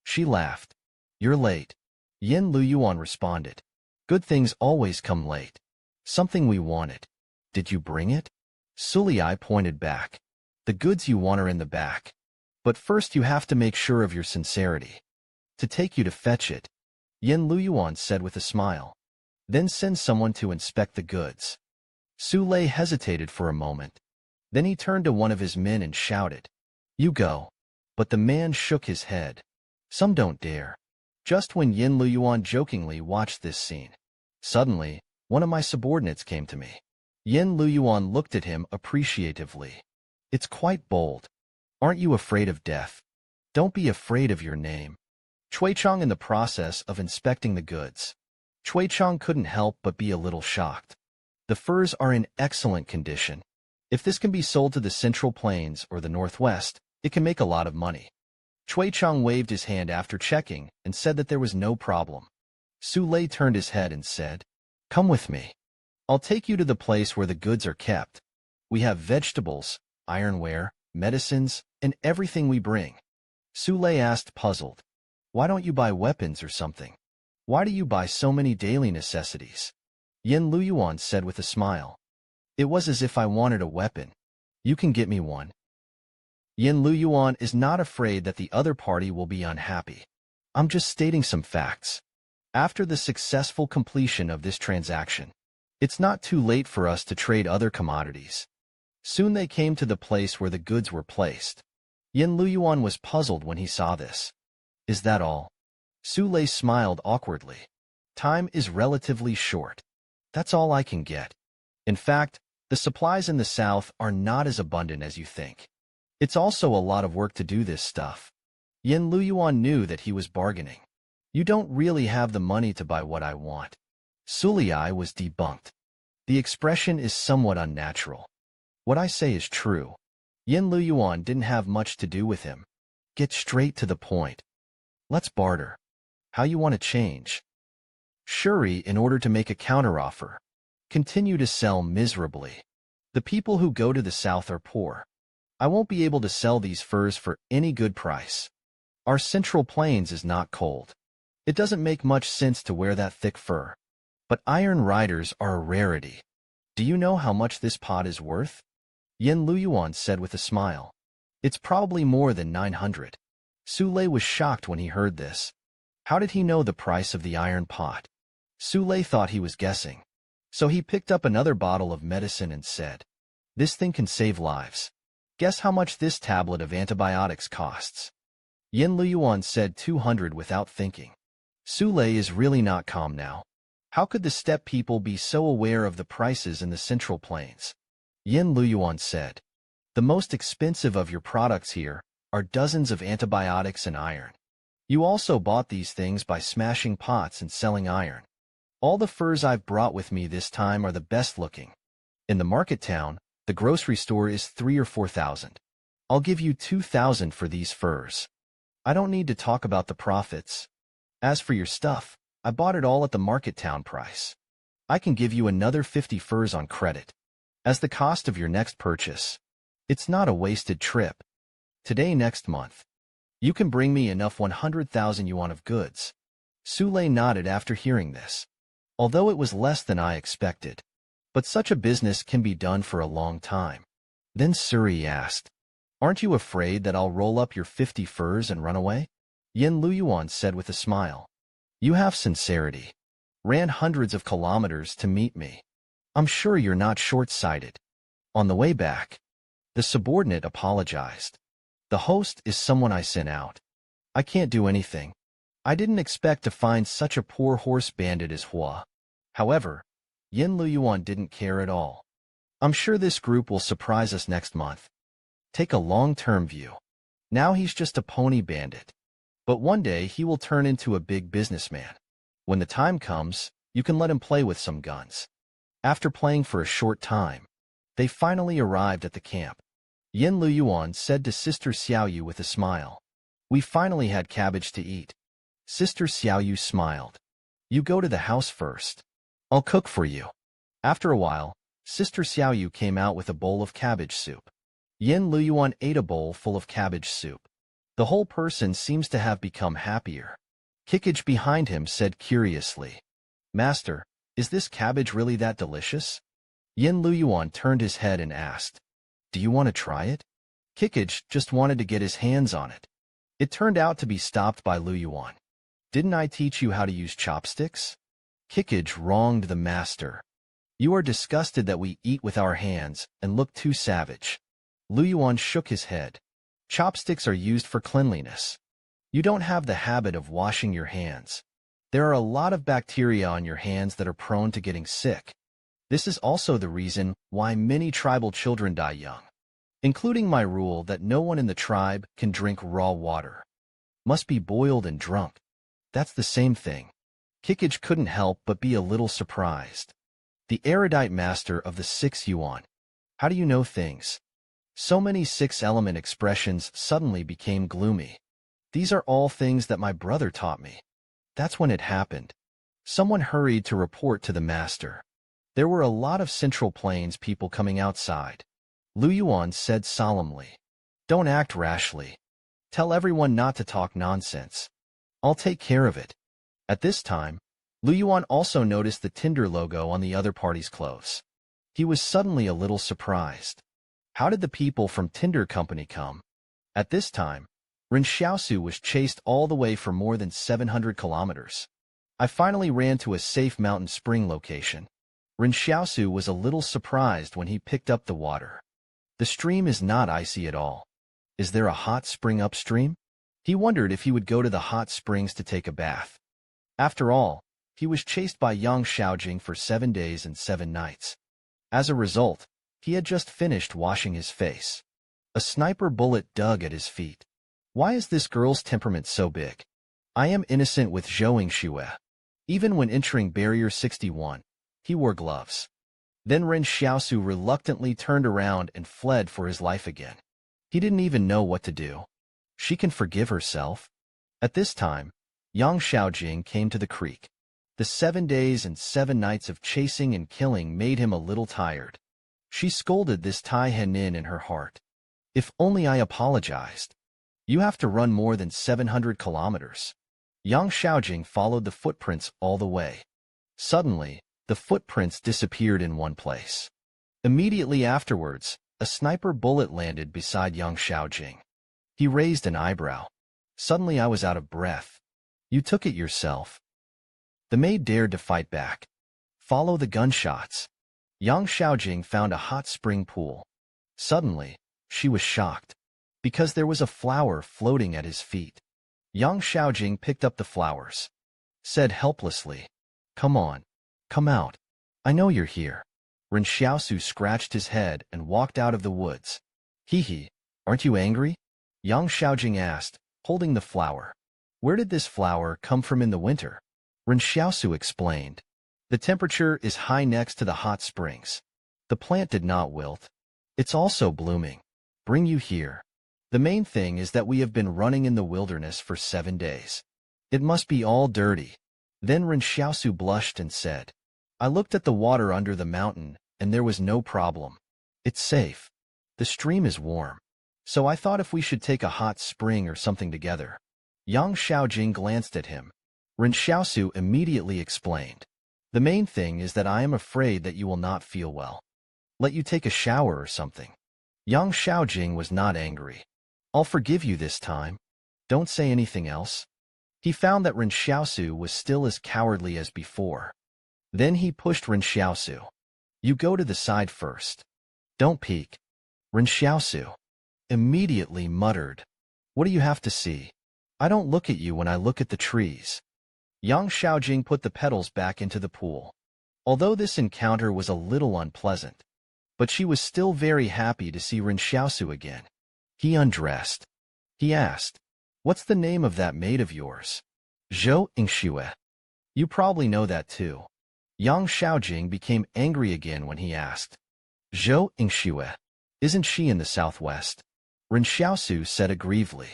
She laughed. You're late. Yin Luyuan responded. Good things always come late. Something we wanted. Did you bring it? Sulei pointed back. The goods you want are in the back. But first you have to make sure of your sincerity. To take you to fetch it, Yin Luyuan said with a smile. Then send someone to inspect the goods. Su Lei hesitated for a moment, Then he turned to one of his men and shouted, "You go." But the man shook his head. "Some don't dare." Just when Yin Luyuan jokingly watched this scene, suddenly, one of my subordinates came to me. Yin Luyuan looked at him appreciatively. "It's quite bold. Aren't you afraid of death? Don't be afraid of your name." Chuichang in the process of inspecting the goods. Chuichang couldn't help but be a little shocked. The furs are in excellent condition. If this can be sold to the Central Plains or the Northwest, it can make a lot of money. Chuichang waved his hand after checking and said that there was no problem. Su Lei turned his head and said, "Come with me. I'll take you to the place where the goods are kept. We have vegetables, ironware, medicines, and everything we bring." Su Lei asked, puzzled, "Why don't you buy weapons or something? Why do you buy so many daily necessities?" Yin Luyuan said with a smile, "It was as if I wanted a weapon. You can get me one." Yin Luyuan is not afraid that the other party will be unhappy. "I'm just stating some facts. After the successful completion of this transaction, it's not too late for us to trade other commodities." Soon they came to the place where the goods were placed. Yin Luyuan was puzzled when he saw this. "Is that all?" Su Lei smiled awkwardly. "Time is relatively short. That's all I can get. In fact, the supplies in the south are not as abundant as you think. It's also a lot of work to do this stuff." Yin Luyuan knew that he was bargaining. "You don't really have the money to buy what I want." Su Lei was debunked. "The expression is somewhat unnatural. What I say is true." Yin Luyuan didn't have much to do with him. "Get straight to the point. Let's barter. How you want to change?" Shuri, in order to make a counteroffer, continue to sell miserably. "The people who go to the south are poor. I won't be able to sell these furs for any good price. Our Central Plains is not cold. It doesn't make much sense to wear that thick fur. But iron riders are a rarity. Do you know how much this pod is worth?" Yin Luyuan said with a smile. "It's probably more than 900. Su Lei was shocked when he heard this. How did he know the price of the iron pot? Su Lei thought he was guessing. So he picked up another bottle of medicine and said, "This thing can save lives. Guess how much this tablet of antibiotics costs?" Yin Luyuan said 200 without thinking. Su Lei is really not calm now. How could the steppe people be so aware of the prices in the Central Plains? Yin Luyuan said, "The most expensive of your products here are dozens of antibiotics and iron. You also bought these things by smashing pots and selling iron. All the furs I've brought with me this time are the best looking. In the market town, the grocery store is 3,000 or 4,000. I'll give you 2,000 for these furs. I don't need to talk about the profits. As for your stuff, I bought it all at the market town price. I can give you another 50 furs on credit as the cost of your next purchase. It's not a wasted trip. Today next month, you can bring me enough 100,000 yuan of goods." Su Lei nodded after hearing this, although it was less than I expected. But such a business can be done for a long time. Then Suri asked, "Aren't you afraid that I'll roll up your 50 furs and run away?" Yin Luyuan said with a smile, "You have sincerity. Ran hundreds of kilometers to meet me. I'm sure you're not short-sighted." On the way back, the subordinate apologized. "The host is someone I sent out. I can't do anything. I didn't expect to find such a poor horse bandit as Hua." However, Yin Luyuan didn't care at all. "I'm sure this group will surprise us next month. Take a long-term view. Now he's just a pony bandit. But one day he will turn into a big businessman. When the time comes, you can let him play with some guns." After playing for a short time, they finally arrived at the camp. Yin Luyuan said to Sister Xiaoyu with a smile, "We finally had cabbage to eat." Sister Xiaoyu smiled. "You go to the house first. I'll cook for you." After a while, Sister Xiaoyu came out with a bowl of cabbage soup. Yin Luyuan ate a bowl full of cabbage soup. The whole person seems to have become happier. Kikage behind him said curiously, "Master, is this cabbage really that delicious?" Yin Luyuan turned his head and asked, "Do you want to try it?" Kikage just wanted to get his hands on it. It turned out to be stopped by Luyuan. "Didn't I teach you how to use chopsticks?" Kikage wronged the master. You are disgusted that we eat with our hands and look too savage. Lu Yuan shook his head. Chopsticks are used for cleanliness. You don't have the habit of washing your hands. There are a lot of bacteria on your hands that are prone to getting sick. This is also the reason why many tribal children die young, including my rule that no one in the tribe can drink raw water. Must be boiled and drunk. That's the same thing. Kikage couldn't help but be a little surprised. The erudite master of the 6 yuan. How do you know things? So many 6-element expressions suddenly became gloomy. These are all things that my brother taught me. That's when it happened. Someone hurried to report to the master. There were a lot of Central Plains people coming outside. Lu Yuan said solemnly. Don't act rashly. Tell everyone not to talk nonsense. I'll take care of it. At this time, Lu Yuan also noticed the Tinder logo on the other party's clothes. He was suddenly a little surprised. How did the people from Tinder Company come? At this time, Ren Xiaosu was chased all the way for more than 700 kilometers. I finally ran to a safe mountain spring location. Ren Xiaosu was a little surprised when he picked up the water. The stream is not icy at all. Is there a hot spring upstream? He wondered if he would go to the hot springs to take a bath. After all, he was chased by Yang Xiaojing for 7 days and 7 nights. As a result, he had just finished washing his face. A sniper bullet dug at his feet. Why is this girl's temperament so big? I am innocent with Zhou Yingxue. Even when entering Barrier 61, he wore gloves. Then Ren Xiaosu reluctantly turned around and fled for his life again. He didn't even know what to do. She can forgive herself. At this time, Yang Xiaojing came to the creek. The 7 days and 7 nights of chasing and killing made him a little tired. She scolded this Tai Henin in her heart. If only I apologized. You have to run more than 700 kilometers. Yang Xiaojing followed the footprints all the way. Suddenly, the footprints disappeared in one place. Immediately afterwards, a sniper bullet landed beside Yang Xiaojing. He raised an eyebrow. Suddenly I was out of breath. You took it yourself. The maid dared to fight back. Follow the gunshots. Yang Xiaojing found a hot spring pool. Suddenly, she was shocked, because there was a flower floating at his feet. Yang Xiaojing picked up the flowers, said helplessly, Come on, come out. I know you're here. Ren Xiaosu scratched his head and walked out of the woods. Hee, aren't you angry? Yang Xiaojing asked, holding the flower. Where did this flower come from in the winter? Ren Xiaosu explained. The temperature is high next to the hot springs. The plant did not wilt. It's also blooming. Bring you here. The main thing is that we have been running in the wilderness for 7 days. It must be all dirty. Then Ren Xiaosu blushed and said, I looked at the water under the mountain, and there was no problem. It's safe. The stream is warm. So I thought if we should take a hot spring or something together. Yang Xiaojing glanced at him. Ren Xiaosu immediately explained. The main thing is that I am afraid that you will not feel well. Let you take a shower or something. Yang Xiaojing was not angry. I'll forgive you this time. Don't say anything else. He found that Ren Xiaosu was still as cowardly as before. Then he pushed Ren Xiaosu. You go to the side first. Don't peek. Ren Xiaosu immediately muttered. What do you have to see? I don't look at you when I look at the trees. Yang Xiaojing put the petals back into the pool. Although this encounter was a little unpleasant, but she was still very happy to see Ren Xiaosu again. He undressed. He asked, What's the name of that maid of yours? Zhou Yingxue. You probably know that too. Yang Xiaojing became angry again when he asked, Zhou Yingxue. Isn't she in the southwest? Ren Xiaosu said aggrievedly.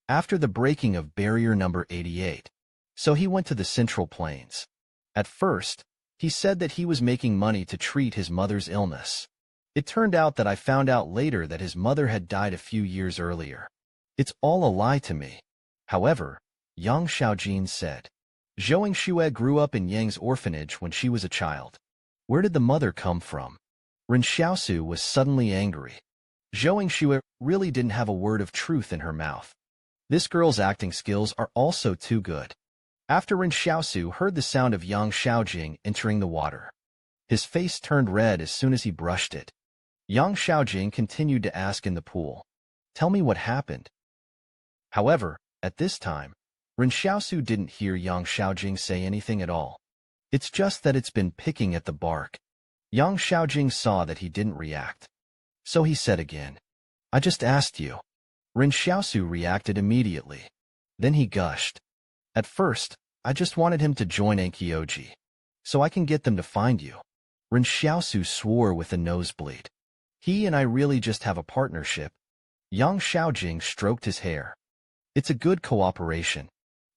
After the breaking of barrier number 88. So he went to the Central Plains. At first, he said that he was making money to treat his mother's illness. It turned out that I found out later that his mother had died a few years earlier. It's all a lie to me. However, Yang Xiaojing said, Zhou Yingxue grew up in Yang's orphanage when she was a child. Where did the mother come from? Ren Xiaosu was suddenly angry. Zhou Yingxue really didn't have a word of truth in her mouth. This girl's acting skills are also too good. After Ren Xiaosu heard the sound of Yang Xiaojing entering the water, His face turned red as soon as he brushed it. Yang Xiaojing continued to ask in the pool, "Tell me what happened." However, at this time, Ren Xiaosu didn't hear Yang Xiaojing say anything at all. It's just that it's been picking at the bark. Yang Xiaojing saw that he didn't react. So he said again, "I just asked you." Ren Xiaosu reacted immediately. Then he gushed. "At first, I just wanted him to join Ankyoji, so I can get them to find you." Ren Xiaosu swore with a nosebleed. "He and I really just have a partnership." Yang Xiaojing stroked his hair. "It's a good cooperation.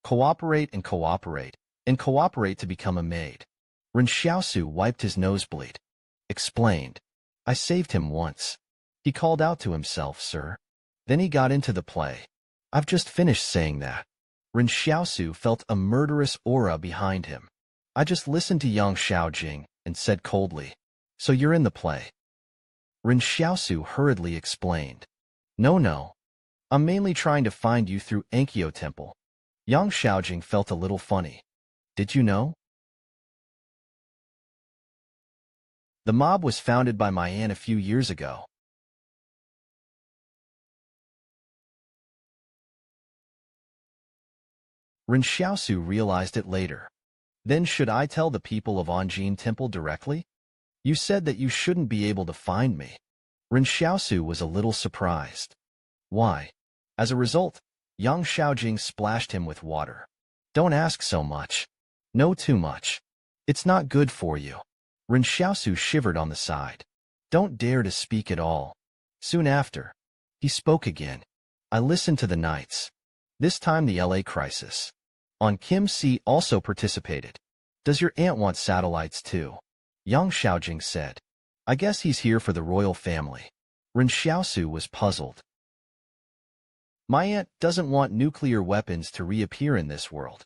Cooperate and cooperate, and cooperate to become a maid." Ren Xiaosu wiped his nosebleed. Explained, "I saved him once." He called out to himself, "Sir." Then he got into the play. "I've just finished saying that." Ren Xiaosu felt a murderous aura behind him. I just listened to Yang Xiaojing and said coldly, "So you're in the play?" Ren Xiaosu hurriedly explained, No. I'm mainly trying to find you through Ankyo Temple." Yang Xiaojing felt a little funny. "Did you know?" The mob was founded by my aunt a few years ago. Ren Xiaosu realized it later. "Then should I tell the people of Anjin Temple directly? You said that you shouldn't be able to find me." Ren Xiaosu was a little surprised. "Why?" As a result, Yang Xiaojing splashed him with water. "Don't ask so much. Know too much. It's not good for you." Ren Xiaosu shivered on the side. "Don't dare to speak at all." Soon after, he spoke again. "I listened to the nights. This time the LA crisis. On Kim C also participated. Does your aunt want satellites too?" Yang Xiaojing said. "I guess he's here for the royal family." Ren Xiaosu was puzzled. "My aunt doesn't want nuclear weapons to reappear in this world.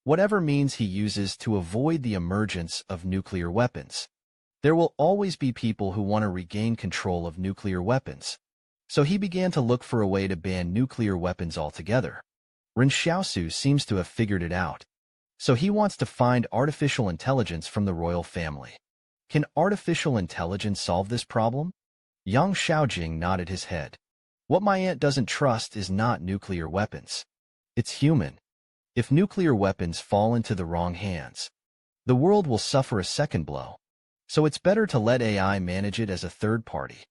Whatever means he uses to avoid the emergence of nuclear weapons. There will always be people who want to regain control of nuclear weapons. So he began to look for a way to ban nuclear weapons altogether. Ren Xiaosu seems to have figured it out. So he wants to find artificial intelligence from the royal family. Can artificial intelligence solve this problem?" Yang Xiaojing nodded his head. "What my aunt doesn't trust is not nuclear weapons. It's human. If nuclear weapons fall into the wrong hands, the world will suffer a second blow. So it's better to let AI manage it as a third party.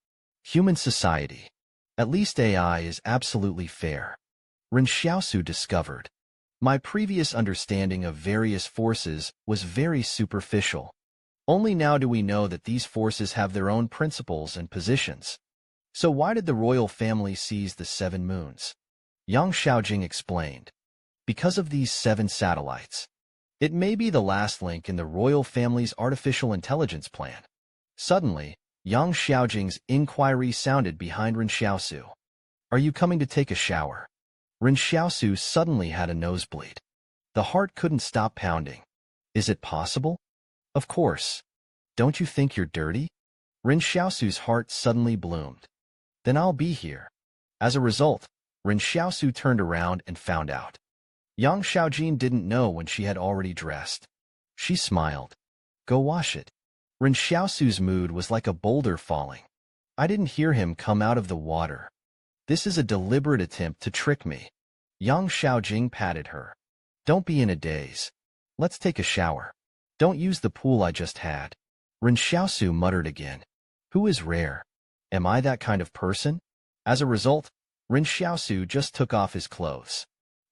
Human society. At least AI is absolutely fair." Ren Xiaosu discovered. "My previous understanding of various forces was very superficial. Only now do we know that these forces have their own principles and positions. So why did the royal family seize the 7 moons?" Yang Xiaojing explained. "Because of these 7 satellites. It may be the last link in the royal family's artificial intelligence plan." Suddenly, Yang Xiaojing's inquiry sounded behind Ren Xiaosu. "Are you coming to take a shower?" Ren Xiaosu suddenly had a nosebleed. The heart couldn't stop pounding. "Is it possible?" "Of course. Don't you think you're dirty?" Ren Xiaosu's heart suddenly bloomed. "Then I'll be here." As a result, Ren Xiaosu turned around and found out. Yang Xiaojing didn't know when she had already dressed. She smiled. "Go wash it." Ren Xiaosu's mood was like a boulder falling. "I didn't hear him come out of the water. This is a deliberate attempt to trick me." Yang Xiaojing patted her. "Don't be in a daze. Let's take a shower. Don't use the pool I just had." Ren Xiaosu muttered again. "Who is rare? Am I that kind of person?" As a result, Ren Xiaosu just took off his clothes.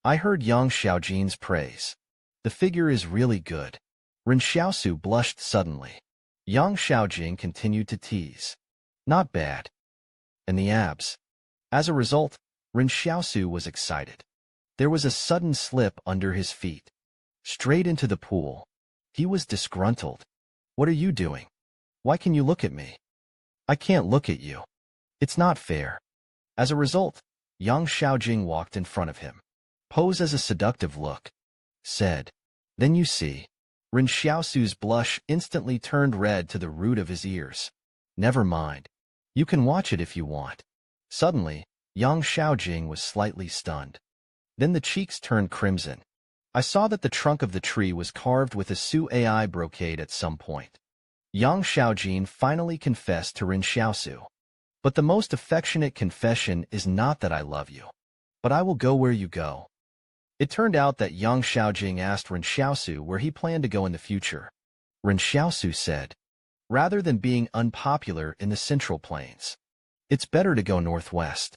I heard Yang Xiaojing's praise. "The figure is really good." Ren Xiaosu blushed suddenly. Yang Xiaojing continued to tease. "Not bad." "And the abs." As a result, Ren Xiaosu was excited. There was a sudden slip under his feet. Straight into the pool. He was disgruntled. "What are you doing? Why can you look at me?" "I can't look at you. It's not fair." As a result, Yang Xiaojing walked in front of him. "Pose as a seductive look." Said. "Then you see." Ren Xiaosu's blush instantly turned red to the root of his ears. "Never mind. You can watch it if you want." Suddenly, Yang Xiaojing was slightly stunned. Then the cheeks turned crimson. "I saw that the trunk of the tree was carved with a Su AI brocade at some point." Yang Xiaojin finally confessed to Ren Xiaosu. But the most affectionate confession is not that I love you, but I will go where you go. It turned out that Yang Xiaojing asked Ren Xiaosu where he planned to go in the future. Ren Xiaosu said, rather than being unpopular in the Central Plains, it's better to go northwest.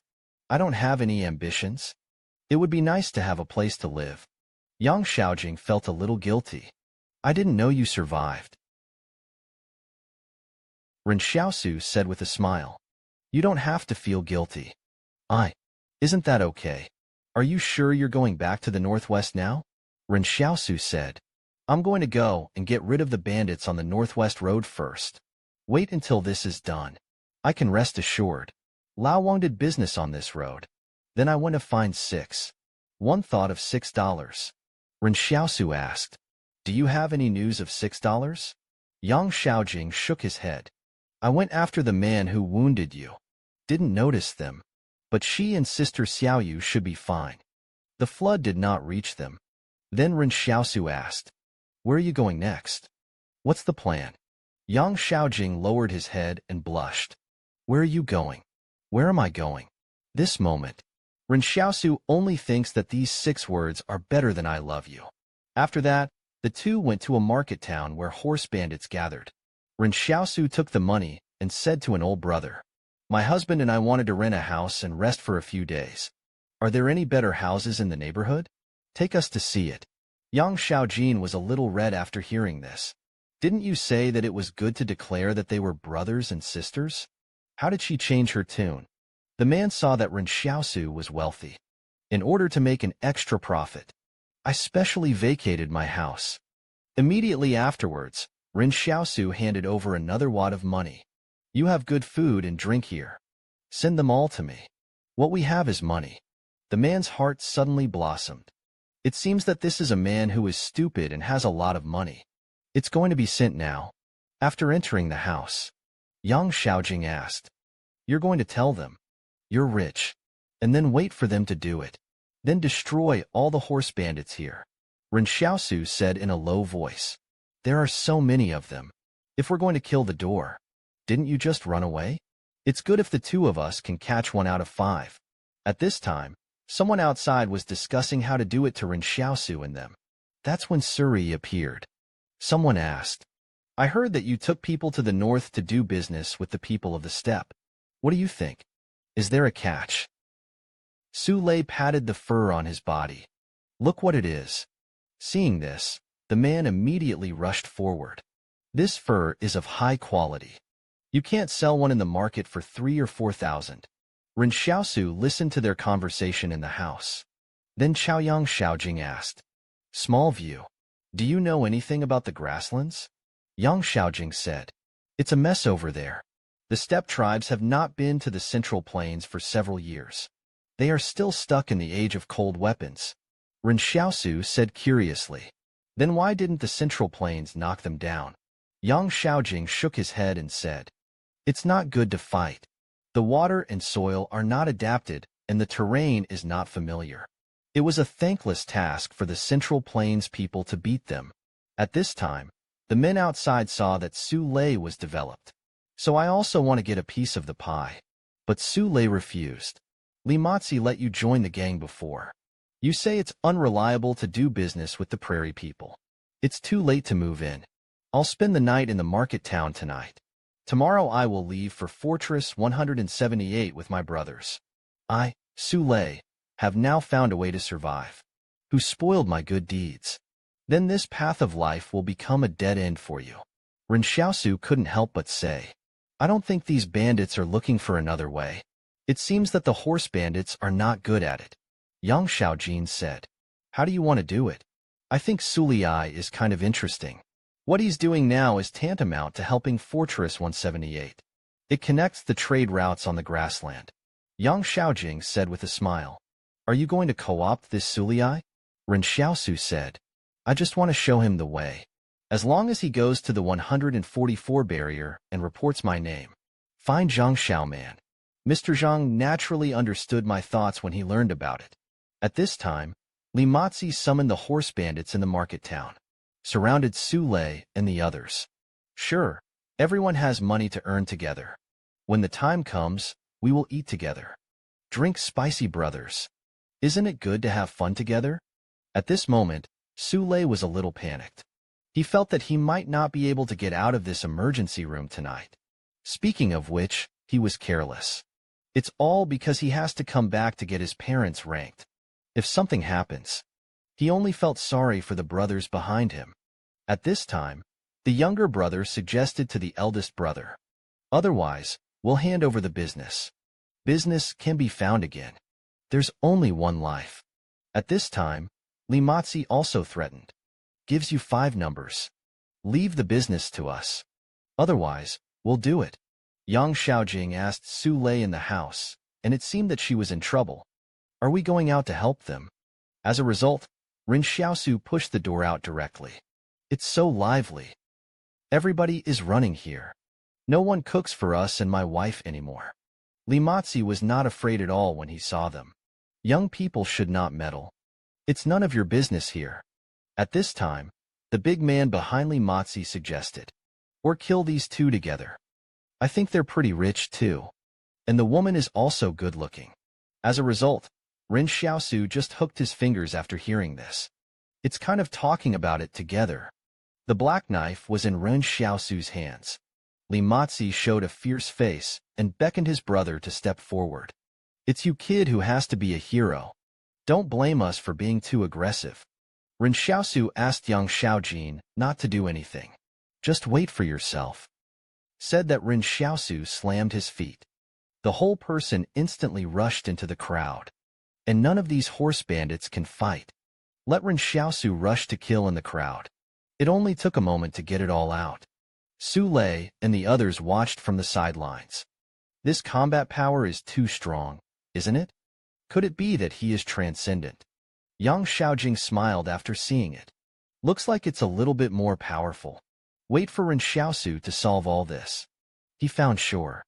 I don't have any ambitions. It would be nice to have a place to live. Yang Xiaojing felt a little guilty. I didn't know you survived. Ren Xiaosu said with a smile. You don't have to feel guilty. Isn't that okay? Are you sure you're going back to the northwest now? Ren Xiaosu said. I'm going to go and get rid of the bandits on the northwest road first. Wait until this is done. I can rest assured. Lao Wang did business on this road. Then I went to find one thought of $6. Ren Xiaosu asked, do you have any news of $6? Yang Xiaojing shook his head. I went after the man who wounded you. Didn't notice them. But she and Sister Xiaoyu should be fine. The flood did not reach them. Then Ren Xiaosu asked, where are you going next? What's the plan? Yang Xiaojing lowered his head and blushed. Where are you going? Where am I going? This moment, Ren Xiaosu only thinks that these 6 words are better than I love you. After that, the two went to a market town where horse bandits gathered. Ren Xiaosu took the money and said to an old brother, my husband and I wanted to rent a house and rest for a few days. Are there any better houses in the neighborhood? Take us to see it. Yang Xiaojin was a little red after hearing this. Didn't you say that it was good to declare that they were brothers and sisters? How did she change her tune? The man saw that Ren Xiaosu was wealthy. In order to make an extra profit, I specially vacated my house. Immediately afterwards, Ren Xiaosu handed over another wad of money. You have good food and drink here. Send them all to me. What we have is money. The man's heart suddenly blossomed. It seems that this is a man who is stupid and has a lot of money. It's going to be sent now. After entering the house, Yang Xiaojing asked, you're going to tell them you're rich, and then wait for them to do it. Then destroy all the horse bandits here. Ren Xiaosu said in a low voice, there are so many of them. If we're going to kill the door, didn't you just run away? It's good if the 2 of us can catch 1 out of 5. At this time, someone outside was discussing how to do it to Ren Xiaosu and them. That's when Suri appeared. Someone asked, I heard that you took people to the north to do business with the people of the steppe. What do you think? Is there a catch? Su Lei patted the fur on his body. Look what it is. Seeing this, the man immediately rushed forward. This fur is of high quality. You can't sell one in the market for 3,000 or 4,000. Ren Xiaosu listened to their conversation in the house. Then Yang Xiaojing asked, Small View, do you know anything about the grasslands? Yang Xiaojing said, it's a mess over there. The steppe tribes have not been to the Central Plains for several years. They are still stuck in the age of cold weapons. Ren Xiaosu said curiously, then why didn't the Central Plains knock them down? Yang Xiaojing shook his head and said, it's not good to fight. The water and soil are not adapted, and the terrain is not familiar. It was a thankless task for the Central Plains people to beat them. At this time, the men outside saw that Su Lei was developed. So I also want to get a piece of the pie. But Su Lei refused. Li Matzi let you join the gang before. You say it's unreliable to do business with the prairie people. It's too late to move in. I'll spend the night in the market town tonight. Tomorrow I will leave for Fortress 178 with my brothers. I, Su Lei, have now found a way to survive. Who spoiled my good deeds? Then this path of life will become a dead end for you. Ren Xiaosu couldn't help but say, I don't think these bandits are looking for another way. It seems that the horse bandits are not good at it. Yang Xiaojin said, how do you want to do it? I think Sulei is kind of interesting. What he's doing now is tantamount to helping Fortress 178. It connects the trade routes on the grassland. Yang Xiaojing said with a smile, are you going to co-opt this Sulei? Ren Xiaosu said, I just want to show him the way. As long as he goes to the 144 barrier and reports my name. Fine Zhang Xiaoman. Mr. Zhang naturally understood my thoughts when he learned about it. At this time, Li Matzi summoned the horse bandits in the market town, surrounded Su Lei and the others. Sure, Everyone has money to earn together. When the time comes, we will eat together. Drink spicy, brothers. Isn't it good to have fun together? At this moment, Sule was a little panicked. He felt that he might not be able to get out of this emergency room tonight. Speaking of which, he was careless. It's all because he has to come back to get his parents ranked. If something happens, he only felt sorry for the brothers behind him. At this time, the younger brother suggested to the eldest brother, "Otherwise, we'll hand over the business. Business can be found again. There's only one life." At this time, Limatzi also threatened, "Gives you 5 numbers. Leave the business to us. Otherwise, we'll do it." Yang Xiaojing asked Su Lei in the house, and it seemed that she was in trouble. "Are we going out to help them?" As a result, Ren Xiaosu pushed the door out directly. "It's so lively. Everybody is running here. No one cooks for us and my wife anymore." Limatzi was not afraid at all when he saw them. Young people should not meddle. It's none of your business here. At this time, the big man behind Limatzi suggested, "Or kill these two together. I think they're pretty rich too. And the woman is also good-looking." As a result, Ren Xiaosu just hooked his fingers after hearing this. It's kind of talking about it together. The black knife was in Ren Xiaosu's hands. Limatzi showed a fierce face and beckoned his brother to step forward. "It's you, kid, who has to be a hero. Don't blame us for being too aggressive." Ren Xiaosu asked Yang Xiaojin not to do anything. "Just wait for yourself." Said that Ren Xiaosu slammed his feet. The whole person instantly rushed into the crowd. And none of these horse bandits can fight. Let Ren Xiaosu rush to kill in the crowd. It only took a moment to get it all out. Su Lei and the others watched from the sidelines. This combat power is too strong, isn't it? Could it be that he is transcendent? Yang Xiaojing smiled after seeing it. Looks like it's a little bit more powerful. Wait for Ren Xiaosu to solve all this. He found sure.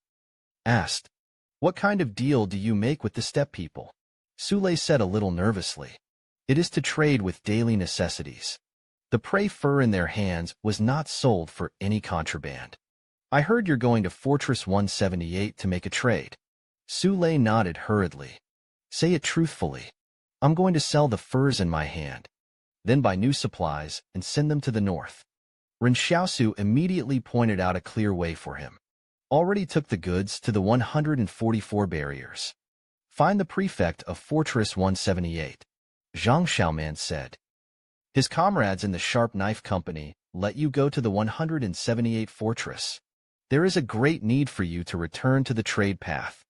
Asked, "What kind of deal do you make with the steppe people?" Sule said a little nervously, "It is to trade with daily necessities." The prey fur in their hands was not sold for any contraband. "I heard you're going to Fortress 178 to make a trade." Sule nodded hurriedly. "Say it truthfully. I'm going to sell the furs in my hand, then buy new supplies and send them to the north." Ren Xiaosu immediately pointed out a clear way for him. Already took the goods to the 144 barriers. "Find the prefect of Fortress 178. Zhang Xiaoman said. His comrades in the Sharp Knife Company let you go to the 178 fortress. There is a great need for you to return to the trade path.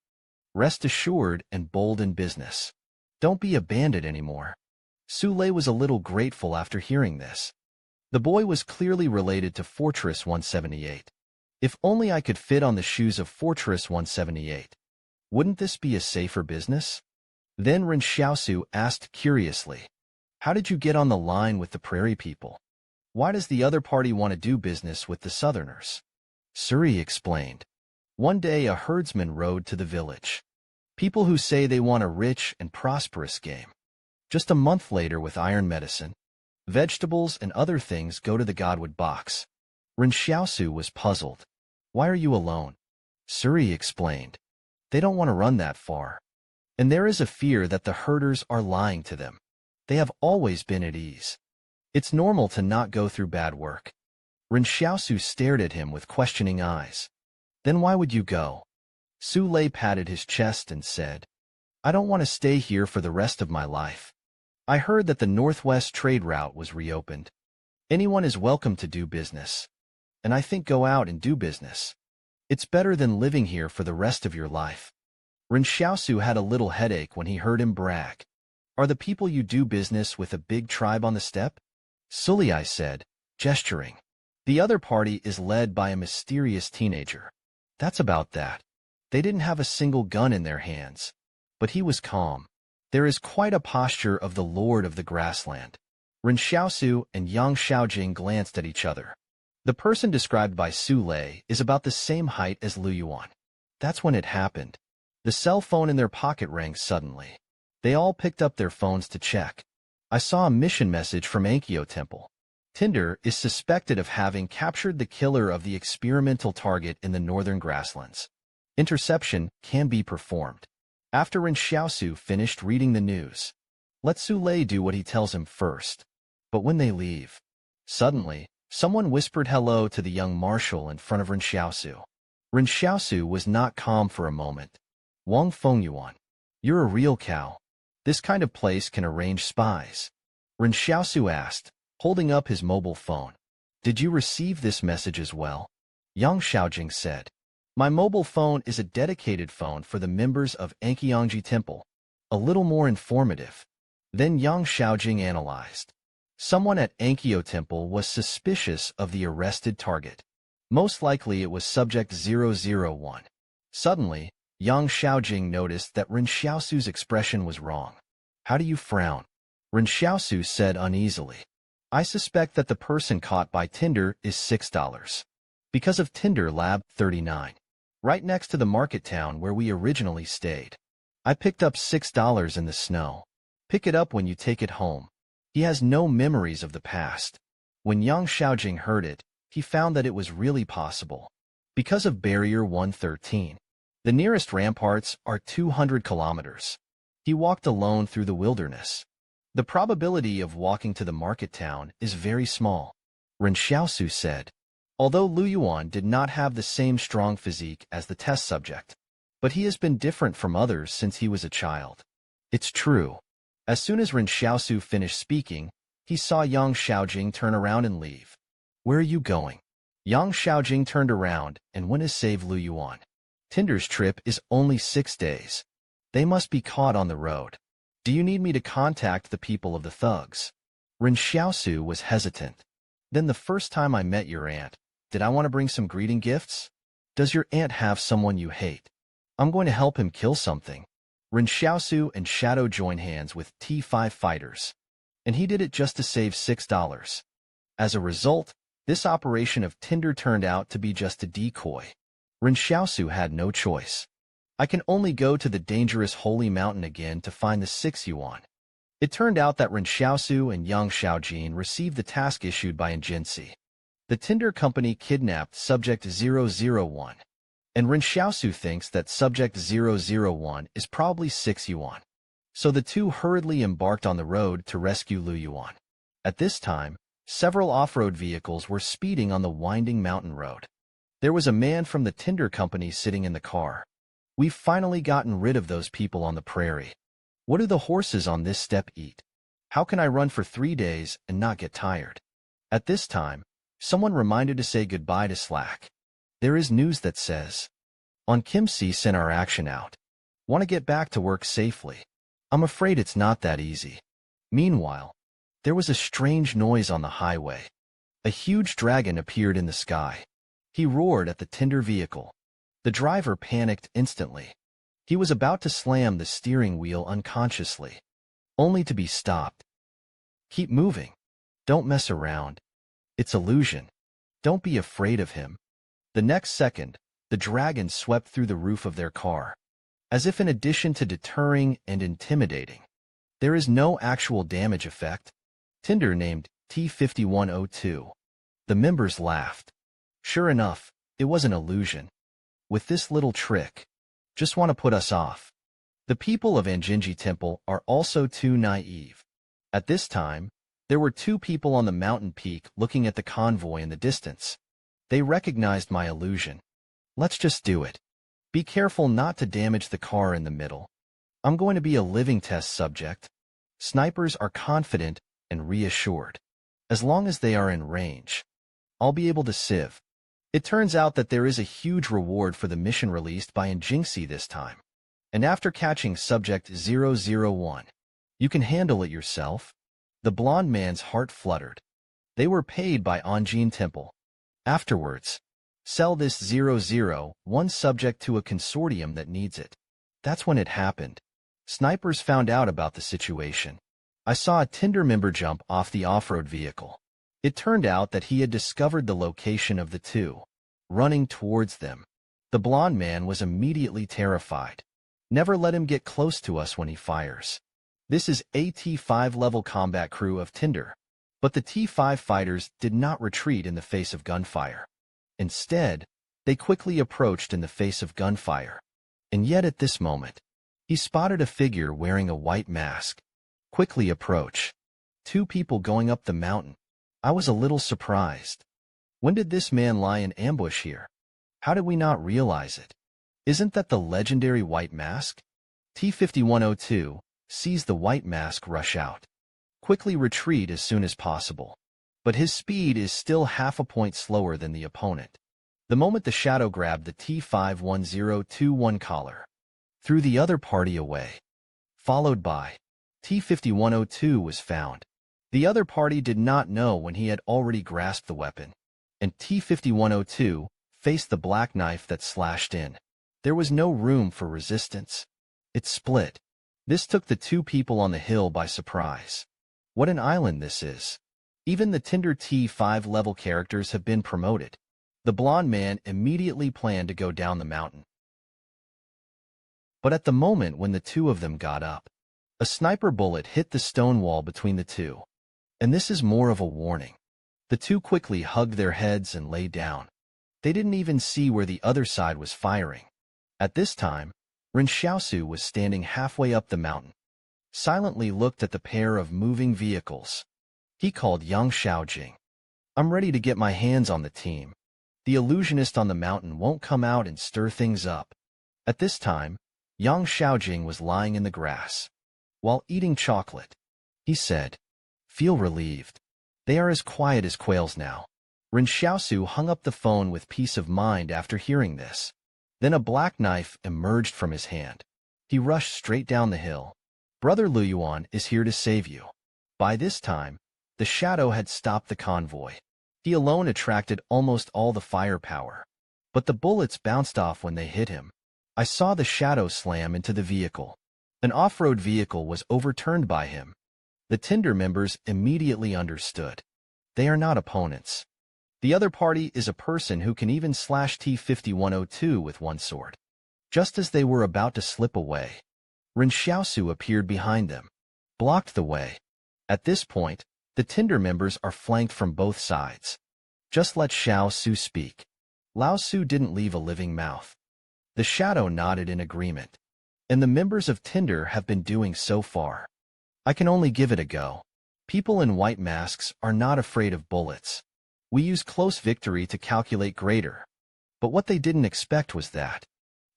Rest assured and bold in business. Don't be a bandit anymore." Sule was a little grateful after hearing this. The boy was clearly related to Fortress 178. If only I could fit on the shoes of Fortress 178. Wouldn't this be a safer business? Then Ren Xiaosu asked curiously, "How did you get on the line with the prairie people? Why does the other party want to do business with the southerners?" Suri explained. "One day a herdsman rode to the village. People who say they want a rich and prosperous game. Just a month later, with iron medicine, vegetables and other things go to the Godwood box." Ren Xiaosu was puzzled. "Why are you alone?" Suri explained. "They don't want to run that far. And there is a fear that the herders are lying to them. They have always been at ease. It's normal to not go through bad work." Ren Xiaosu stared at him with questioning eyes. "Then why would you go?" Su Lei patted his chest and said, "I don't want to stay here for the rest of my life. I heard that the Northwest trade route was reopened. Anyone is welcome to do business. And I think go out and do business. It's better than living here for the rest of your life." Ren Xiaosu had a little headache when he heard him brag. "Are the people you do business with a big tribe on the steppe?" Sulei said, gesturing. "The other party is led by a mysterious teenager. That's about that. They didn't have a single gun in their hands. But he was calm. There is quite a posture of the Lord of the Grassland." Ren Xiaosu and Yang Xiaojing glanced at each other. The person described by Su Lei is about the same height as Lu Yuan. That's when it happened. The cell phone in their pocket rang suddenly. They all picked up their phones to check. "I saw a mission message from Ankyo Temple. Tinder is suspected of having captured the killer of the experimental target in the northern grasslands. Interception can be performed. After Ren Xiaosu finished reading the news, let Su Lei do what he tells him first. But when they leave, suddenly, someone whispered hello to the young marshal in front of Ren Xiaosu. Ren Xiaosu was not calm for a moment. Wang Fengyuan, you're a real cow. This kind of place can arrange spies. Ren Xiaosu asked, holding up his mobile phone. Did you receive this message as well? Yang Xiaojing said. My mobile phone is a dedicated phone for the members of Aniclimax Temple. A little more informative. Then Yang Xiaojing analyzed. Someone at Aniclimax Temple was suspicious of the arrested target. Most likely it was Subject 001. Suddenly, Yang Xiaojing noticed that Ren Xiaosu's expression was wrong. How do you frown? Ren Xiaosu said uneasily. I suspect that the person caught by Tinder is $6. Because of Tinder Lab 39. Right next to the market town where we originally stayed. I picked up $6 in the snow. Pick it up when you take it home. He has no memories of the past. When Yang Xiaojing heard it, he found that it was really possible. Because of Barrier 113. The nearest ramparts are 200 kilometers. He walked alone through the wilderness. The probability of walking to the market town is very small, Ren Xiaosu said. Although Lu Yuan did not have the same strong physique as the test subject, but he has been different from others since he was a child. It's true. As soon as Ren Xiaosu finished speaking, he saw Yang Xiaojing turn around and leave. Where are you going? Yang Xiaojing turned around and went to save Lu Yuan. Tinder's trip is only 6 days. They must be caught on the road. Do you need me to contact the people of the thugs? Ren Xiaosu was hesitant. Then the first time I met your aunt, did I want to bring some greeting gifts? Does your aunt have someone you hate? I'm going to help him kill something. Ren Xiaosu and Shadow joined hands with T5 fighters. And he did it just to save $6. As a result, this operation of Tinder turned out to be just a decoy. Ren Xiaosu had no choice. I can only go to the dangerous Holy Mountain again to find the 6 yuan. It turned out that Ren Xiaosu and Yang Xiaojin received the task issued by Jinsi. The Tinder company kidnapped Subject 001. And Ren Xiaosu thinks that Subject 001 is probably 6 yuan. So the two hurriedly embarked on the road to rescue Lu Yuan. At this time, several off-road vehicles were speeding on the winding mountain road. There was a man from the Tinder company sitting in the car. We've finally gotten rid of those people on the prairie. What do the horses on this steppe eat? How can I run for 3 days and not get tired? At this time, someone reminded to say goodbye to Slack. There is news that says, On Kim Si sent our action out. Want to get back to work safely. I'm afraid it's not that easy. Meanwhile, there was a strange noise on the highway. A huge dragon appeared in the sky. He roared at the Tinder vehicle. The driver panicked instantly. He was about to slam the steering wheel unconsciously, only to be stopped. Keep moving. Don't mess around. It's illusion. Don't be afraid of him. The next second, the dragon swept through the roof of their car. As if in addition to deterring and intimidating, there is no actual damage effect. Tinder named T5102. The members laughed. Sure enough, it was an illusion. With this little trick, just want to put us off. The people of Anjinji Temple are also too naive. At this time, there were 2 people on the mountain peak looking at the convoy in the distance. They recognized my illusion. Let's just do it. Be careful not to damage the car in the middle. I'm going to be a living test subject. Snipers are confident and reassured. As long as they are in range, I'll be able to sieve. It turns out that there is a huge reward for the mission released by Jinsi this time. And after catching Subject 001, you can handle it yourself. The blond man's heart fluttered. They were paid by Anjin Temple. Afterwards, sell this 001 subject to a consortium that needs it. That's when it happened. Snipers found out about the situation. I saw a Tinder member jump off the off-road vehicle. It turned out that he had discovered the location of the 2, running towards them. The blond man was immediately terrified. Never let him get close to us when he fires. This is AT5 level combat crew of Tinder. But the T5 fighters did not retreat in the face of gunfire. Instead, they quickly approached in the face of gunfire. And yet at this moment, he spotted a figure wearing a white mask. Quickly approach. Two people going up the mountain. I was a little surprised. When did this man lie in ambush here? How did we not realize it? Isn't that the legendary white mask? T-5102 sees the white mask rush out. Quickly retreat as soon as possible. But his speed is still half a point slower than the opponent. The moment the shadow grabbed the T-51021 collar, threw the other party away. Followed by T-5102 was found. The other party did not know when he had already grasped the weapon, and T-5102 faced the black knife that slashed in. There was no room for resistance. It split. This took the two people on the hill by surprise. What an island this is. Even the Tinder T5 level characters have been promoted. The blonde man immediately planned to go down the mountain. But at the moment when the two of them got up, a sniper bullet hit the stone wall between the two. And this is more of a warning. The two quickly hugged their heads and lay down. They didn't even see where the other side was firing. At this time, Ren Xiaosu was standing halfway up the mountain, silently looked at the pair of moving vehicles. He called Yang Xiaojing. I'm ready to get my hands on the team. The illusionist on the mountain won't come out and stir things up. At this time, Yang Xiaojing was lying in the grass. While eating chocolate, he said, Feel relieved. They are as quiet as quails now. Ren Xiaosu hung up the phone with peace of mind after hearing this. Then a black knife emerged from his hand. He rushed straight down the hill. Brother Luyuan is here to save you. By this time, the shadow had stopped the convoy. He alone attracted almost all the firepower. But the bullets bounced off when they hit him. I saw the shadow slam into the vehicle. An off-road vehicle was overturned by him. The Tinder members immediately understood. They are not opponents. The other party is a person who can even slash T-5102 with one sword. Just as they were about to slip away, Ren Xiaosu appeared behind them, blocked the way. At this point, the Tinder members are flanked from both sides. Just let Xiaosu speak. Lao Su didn't leave a living mouth. The shadow nodded in agreement. And the members of Tinder have been doing so far. I can only give it a go. People in white masks are not afraid of bullets. We use close victory to calculate greater. But what they didn't expect was that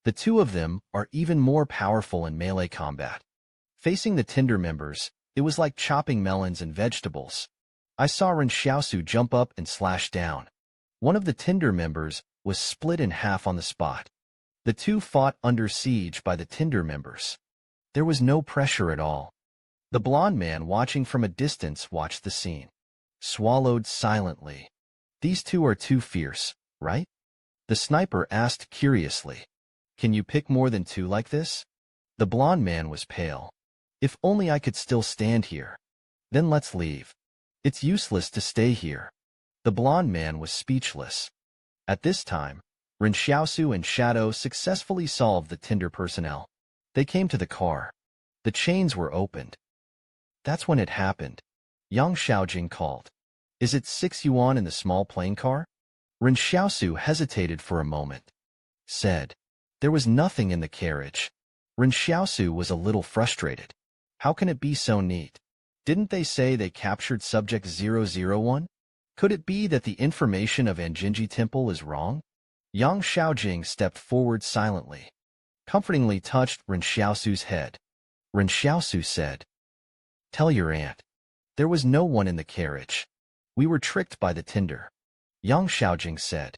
the two of them are even more powerful in melee combat. Facing the Tinder members, it was like chopping melons and vegetables. I saw Ren Xiaosu jump up and slash down. One of the Tinder members was split in half on the spot. The two fought under siege by the Tinder members. There was no pressure at all. The blonde man watching from a distance watched the scene. Swallowed silently. These two are too fierce, right? The sniper asked curiously. Can you pick more than two like this? The blonde man was pale. If only I could still stand here. Then let's leave. It's useless to stay here. The blonde man was speechless. At this time, Ren Xiaosu and Shadow successfully solved the Tinder personnel. They came to the car. The chains were opened. That's when it happened. Yang Xiaojing called. Is it 6 yuan in the small plane car? Ren Xiaosu hesitated for a moment. Said. There was nothing in the carriage. Ren Xiaosu was a little frustrated. How can it be so neat? Didn't they say they captured subject 001? Could it be that the information of Anjinji Temple is wrong? Yang Xiaojing stepped forward silently. Comfortingly touched Ren Xiaosu's head. Ren Xiaosu said, Tell your aunt. There was no one in the carriage. We were tricked by the Tinder. Yang Xiaojing said,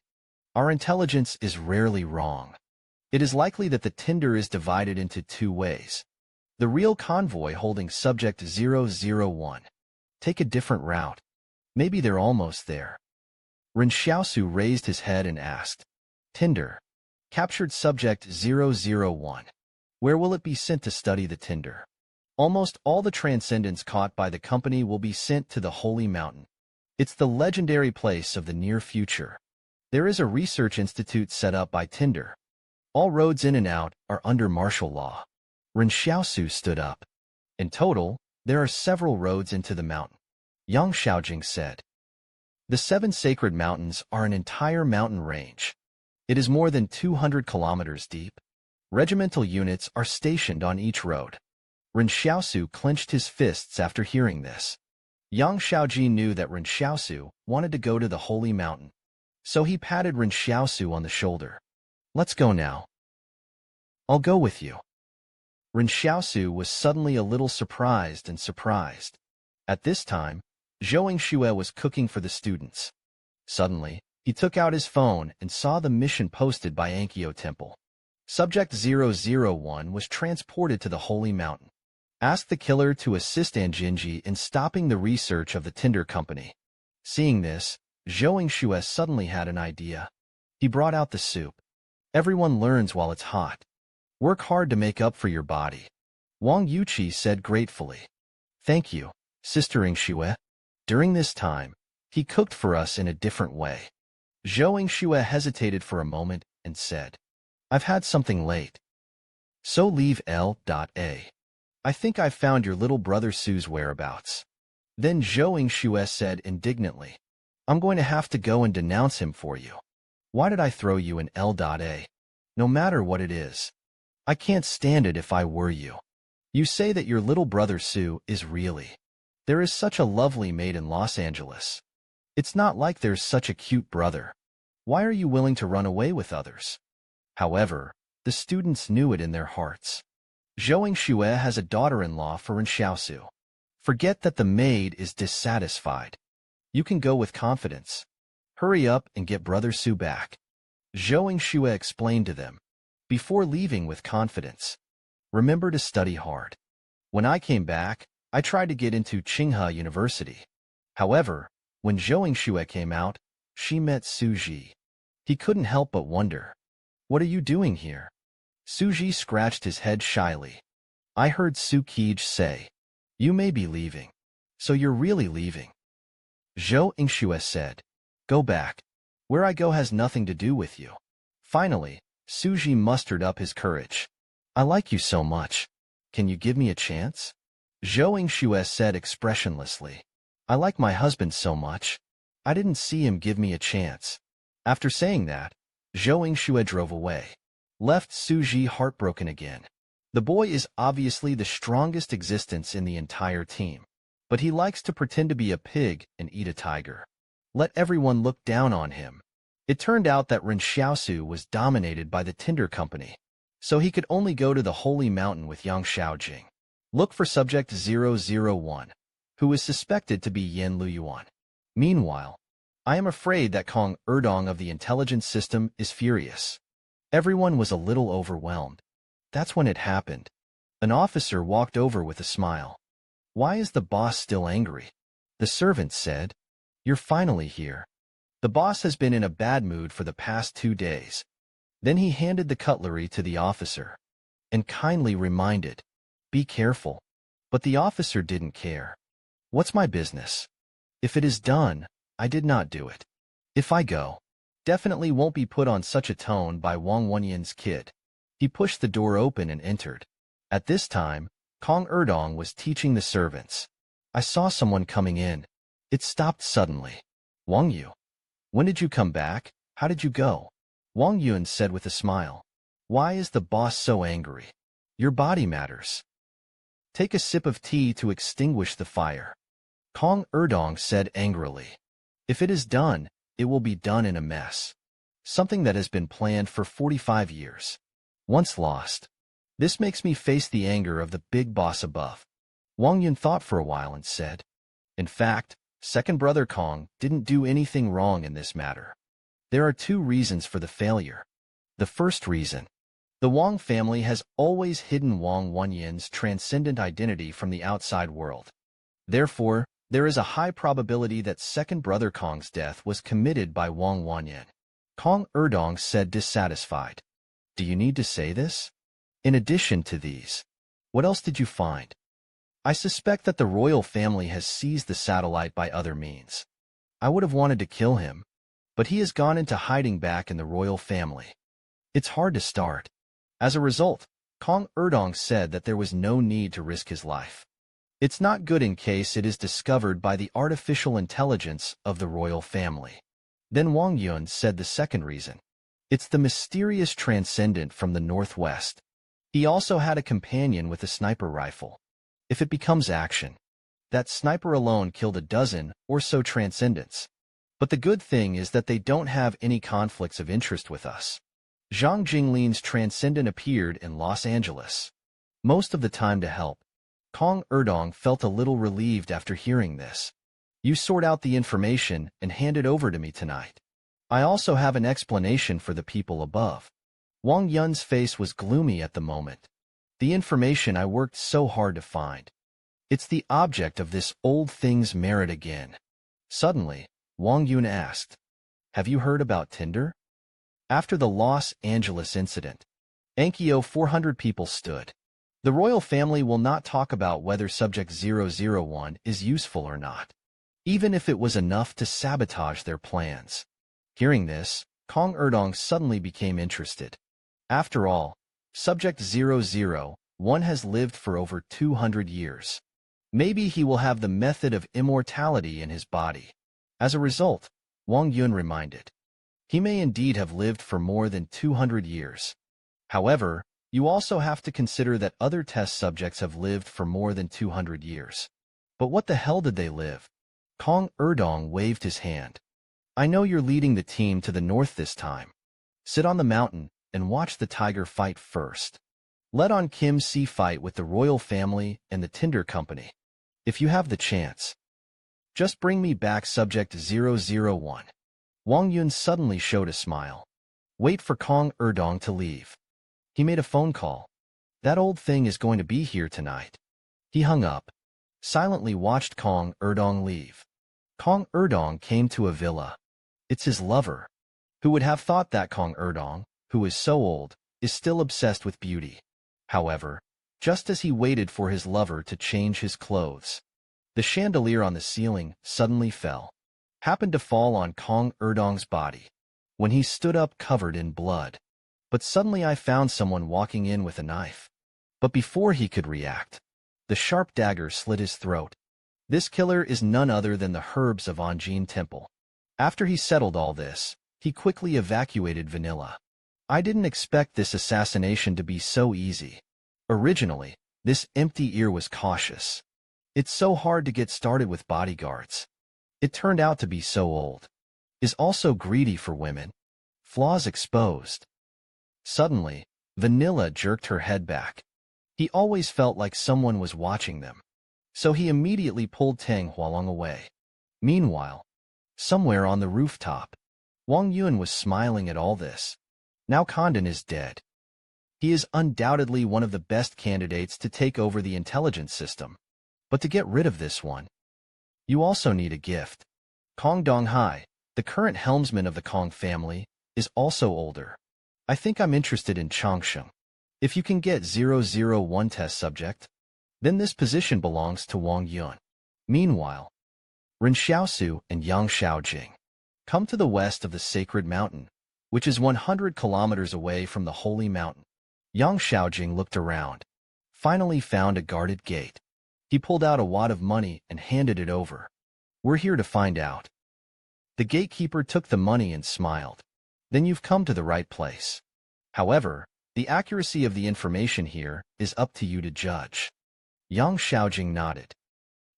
Our intelligence is rarely wrong. It is likely that the Tinder is divided into two ways. The real convoy holding subject 001. Take a different route. Maybe they're almost there. Ren Xiaosu raised his head and asked, Tinder. Captured subject 001. Where will it be sent to study the Tinder? Almost all the transcendents caught by the company will be sent to the Holy Mountain. It's the legendary place of the near future. There is a research institute set up by Tinder. All roads in and out are under martial law. Ren Xiaosu stood up. In total, there are several roads into the mountain. Yang Xiaojing said. The 7 sacred mountains are an entire mountain range. It is more than 200 kilometers deep. Regimental units are stationed on each road. Ren Xiaosu clenched his fists after hearing this. Yang Xiaoji knew that Ren Xiaosu wanted to go to the holy mountain. So he patted Ren Xiaosu on the shoulder. Let's go now. I'll go with you. Ren Xiaosu was suddenly a little surprised. At this time, Zhou Xue was cooking for the students. Suddenly, he took out his phone and saw the mission posted by Ankyo Temple. Subject 001 was transported to the Holy Mountain. Ask the killer to assist Anjinji in stopping the research of the Tinder Company. Seeing this, Zhou Xue suddenly had an idea. He brought out the soup. Everyone learns while it's hot. Work hard to make up for your body. Wang Yuqi said gratefully. Thank you, Sister Xue. During this time, he cooked for us in a different way. Zhou Xue hesitated for a moment and said, I've had something late. So leave L.A. I think I've found your little brother Sue's whereabouts. Then Zhou Xue said indignantly, I'm going to have to go and denounce him for you. Why did I throw you in L.A.? No matter what it is. I can't stand it if I were you. You say that your little brother Sue is really. There is such a lovely maid in Los Angeles. It's not like there's such a cute brother. Why are you willing to run away with others? However, the students knew it in their hearts. Zhou Xue has a daughter-in-law for Ren Xiaosu. Forget that the maid is dissatisfied. You can go with confidence. Hurry up and get Brother Su back. Zhou Xue explained to them. Before leaving with confidence. Remember to study hard. When I came back, I tried to get into Tsinghua University. However, when Zhou Xue came out, she met Su Ji. He couldn't help but wonder. What are you doing here? Su Ji scratched his head shyly. I heard Su Kij say. You may be leaving. So you're really leaving. Zhou Xue said. Go back. Where I go has nothing to do with you. Finally, Su Ji mustered up his courage. I like you so much. Can you give me a chance? Zhou Xue said expressionlessly. I like my husband so much. I didn't see him give me a chance. After saying that, Zhou Xue drove away. Left Su Ji heartbroken again. The boy is obviously the strongest existence in the entire team. But he likes to pretend to be a pig and eat a tiger. Let everyone look down on him. It turned out that Ren Xiaosu was dominated by the Tinder Company. So he could only go to the Holy Mountain with Yang Xiaojing. Look for Subject 001, who is suspected to be Yin Luyuan. Meanwhile, I am afraid that Kong Erdong of the intelligence system is furious. Everyone was a little overwhelmed. That's when it happened. An officer walked over with a smile. Why is the boss still angry? The servant said, You're finally here. The boss has been in a bad mood for the past 2 days. Then he handed the cutlery to the officer and kindly reminded, Be careful. But the officer didn't care. What's my business? If it is done, I did not do it. If I go, definitely won't be put on such a tone by Wang Wenyin's kid. He pushed the door open and entered. At this time, Kong Erdong was teaching the servants. I saw someone coming in. It stopped suddenly. Wang Yu. When did you come back? How did you go? Wang Yun said with a smile. Why is the boss so angry? Your body matters. Take a sip of tea to extinguish the fire. Kong Erdong said angrily. If it is done, it will be done in a mess. Something that has been planned for 45 years. Once lost. This makes me face the anger of the big boss above. Wang Yun thought for a while and said, In fact, second brother Kong didn't do anything wrong in this matter. There are 2 reasons for the failure. The first reason. The Wang family has always hidden Wang Wenyin's transcendent identity from the outside world. Therefore, there is a high probability that second brother Kong's death was committed by Wang Wenyin. Kong Erdong said dissatisfied. Do you need to say this? In addition to these, what else did you find? I suspect that the royal family has seized the satellite by other means. I would have wanted to kill him, but he has gone into hiding back in the royal family. It's hard to start. As a result, Kong Erdong said that there was no need to risk his life. It's not good in case it is discovered by the artificial intelligence of the royal family. Then Wang Yun said the second reason. It's the mysterious transcendent from the northwest. He also had a companion with a sniper rifle. If it becomes action, that sniper alone killed a dozen or so transcendents. But the good thing is that they don't have any conflicts of interest with us. Zhang Jinglin's transcendent appeared in Los Angeles. Most of the time to help. Kong Erdong felt a little relieved after hearing this. You sort out the information and hand it over to me tonight. I also have an explanation for the people above. Wang Yun's face was gloomy at the moment. The information I worked so hard to find. It's the object of this old thing's merit again. Suddenly, Wang Yun asked, have you heard about Tinder? After the Los Angeles incident, Ankyo 400 people stood. The royal family will not talk about whether Subject 001 is useful or not, even if it was enough to sabotage their plans. Hearing this, Kong Erdong suddenly became interested. After all, Subject 001 has lived for over 200 years. Maybe he will have the method of immortality in his body. As a result, Wang Yun reminded, he may indeed have lived for more than 200 years. However, you also have to consider that other test subjects have lived for more than 200 years. But what the hell did they live? Kong Erdong waved his hand. I know you're leading the team to the north this time. Sit on the mountain and watch the tiger fight first. Let On Kim see fight with the royal family and the Tinder company. If you have the chance. Just bring me back Subject 001. Wang Yun suddenly showed a smile. Wait for Kong Erdong to leave. He made a phone call. That old thing is going to be here tonight. He hung up. Silently watched Kong Erdong leave. Kong Erdong came to a villa. It's his lover. Who would have thought that Kong Erdong, who is so old, is still obsessed with beauty? However, just as he waited for his lover to change his clothes, the chandelier on the ceiling suddenly fell. Happened to fall on Kong Erdong's body. When he stood up covered in blood. But suddenly I found someone walking in with a knife. But before he could react, the sharp dagger slit his throat. This killer is none other than the herbs of Anjin Temple. After he settled all this, he quickly evacuated Vanilla. I didn't expect this assassination to be so easy. Originally, this empty ear was cautious. It's so hard to get started with bodyguards. It turned out to be so old. Is also greedy for women. Flaws exposed. Suddenly, Vanilla jerked her head back. He always felt like someone was watching them. So he immediately pulled Tang Hualong away. Meanwhile, somewhere on the rooftop, Wang Yun was smiling at all this. Now Condon is dead. He is undoubtedly one of the best candidates to take over the intelligence system. But to get rid of this one, you also need a gift. Kong Donghai, the current helmsman of the Kong family, is also older. I think I'm interested in Changsheng. If you can get 001 test subject, then this position belongs to Wang Yun. Meanwhile, Ren Xiaosu and Yang Xiaojing come to the west of the sacred mountain, which is 100 kilometers away from the holy mountain. Yang Xiaojing looked around, finally found a guarded gate. He pulled out a wad of money and handed it over. We're here to find out. The gatekeeper took the money and smiled. Then you've come to the right place. However, the accuracy of the information here is up to you to judge. Yang Xiaojing nodded.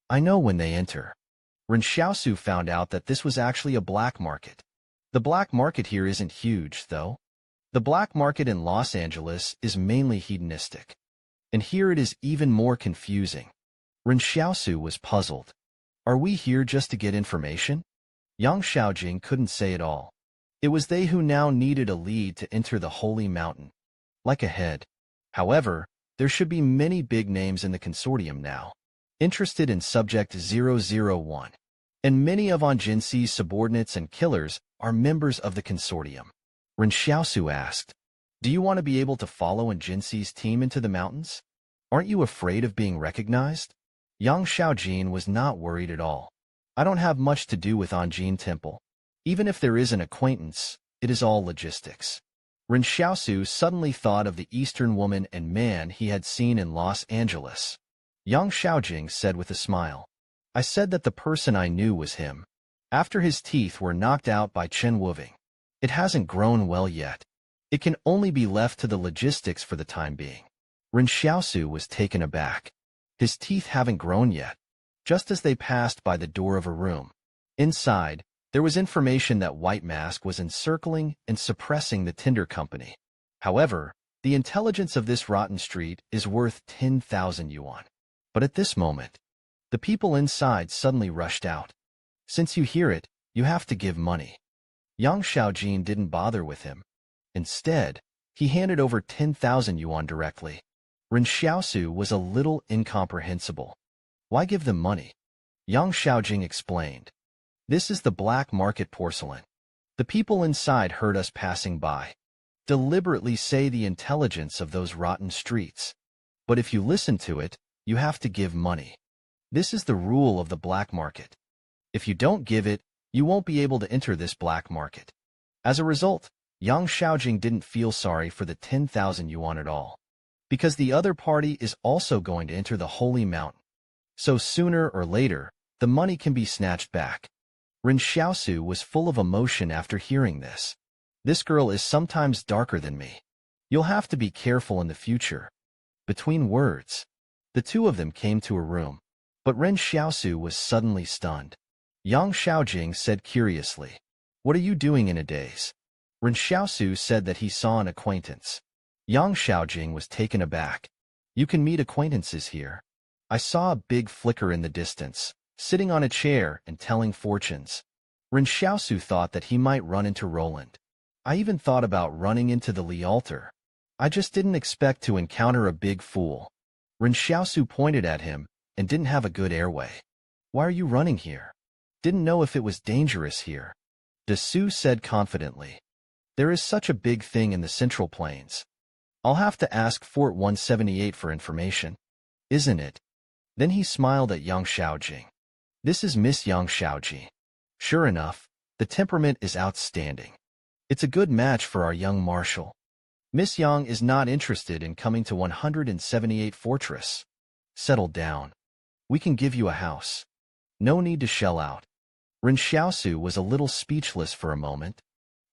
I know when they enter. Ren Xiaosu found out that this was actually a black market. The black market here isn't huge, though. The black market in Los Angeles is mainly hedonistic. And here it is even more confusing. Ren Xiaosu was puzzled. Are we here just to get information? Yang Xiaojing couldn't say it all. It was they who now needed a lead to enter the holy mountain. Like a head. However, there should be many big names in the consortium now, interested in Subject 001. And many of Anjin's subordinates and killers are members of the consortium. Ren Xiaosu asked, do you want to be able to follow Anjin's team into the mountains? Aren't you afraid of being recognized? Yang Xiaojing was not worried at all. I don't have much to do with Anjin Temple. Even if there is an acquaintance, it is all logistics. Ren Xiaosu suddenly thought of the Eastern woman and man he had seen in Los Angeles. Yang Xiaojing said with a smile. I said that the person I knew was him. After his teeth were knocked out by Chen Wuving. It hasn't grown well yet. It can only be left to the logistics for the time being. Ren Xiaosu was taken aback. His teeth haven't grown yet. Just as they passed by the door of a room. Inside, there was information that White Mask was encircling and suppressing the Tinder company. However, the intelligence of this rotten street is worth 10,000 yuan. But at this moment, the people inside suddenly rushed out. Since you hear it, you have to give money. Yang Xiaojin didn't bother with him. Instead, he handed over 10,000 yuan directly. Ren Xiaosu was a little incomprehensible. Why give them money? Yang Xiaojing explained. This is the black market porcelain. The people inside heard us passing by. Deliberately say the intelligence of those rotten streets. But if you listen to it, you have to give money. This is the rule of the black market. If you don't give it, you won't be able to enter this black market. As a result, Yang Xiaojing didn't feel sorry for the 10,000 yuan at all. Because the other party is also going to enter the holy mountain. So sooner or later, the money can be snatched back. Ren Xiaosu was full of emotion after hearing this. This girl is sometimes darker than me. You'll have to be careful in the future. Between words, the two of them came to a room. But Ren Xiaosu was suddenly stunned. Yang Xiaojing said curiously, What are you doing in a daze? Ren Xiaosu said that he saw an acquaintance. Yang Xiaojing was taken aback. You can meet acquaintances here. I saw a big flicker in the distance, sitting on a chair and telling fortunes. Ren Xiaosu thought that he might run into Roland. I even thought about running into the Li altar. I just didn't expect to encounter a big fool. Ren Xiaosu pointed at him and didn't have a good airway. Why are you running here? Didn't know if it was dangerous here. Desu said confidently. There is such a big thing in the Central Plains. I'll have to ask Fort 178 for information. Isn't it? Then he smiled at Yang Xiaojing. This is Miss Yang Xiaojing. Sure enough, the temperament is outstanding. It's a good match for our young marshal. Miss Yang is not interested in coming to 178 Fortress. Settle down. We can give you a house. No need to shell out. Ren Xiaosu was a little speechless for a moment.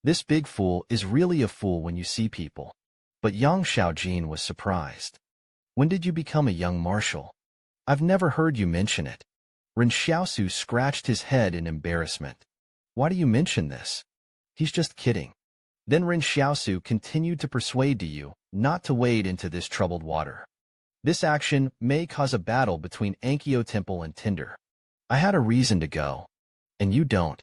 This big fool is really a fool when you see people. But Yang Xiaojin was surprised. When did you become a young marshal? I've never heard you mention it. Ren Xiaosu scratched his head in embarrassment. Why do you mention this? He's just kidding. Then Ren Xiaosu continued to persuade you not to wade into this troubled water. This action may cause a battle between Ankyo Temple and Tinder. I had a reason to go. And you don't.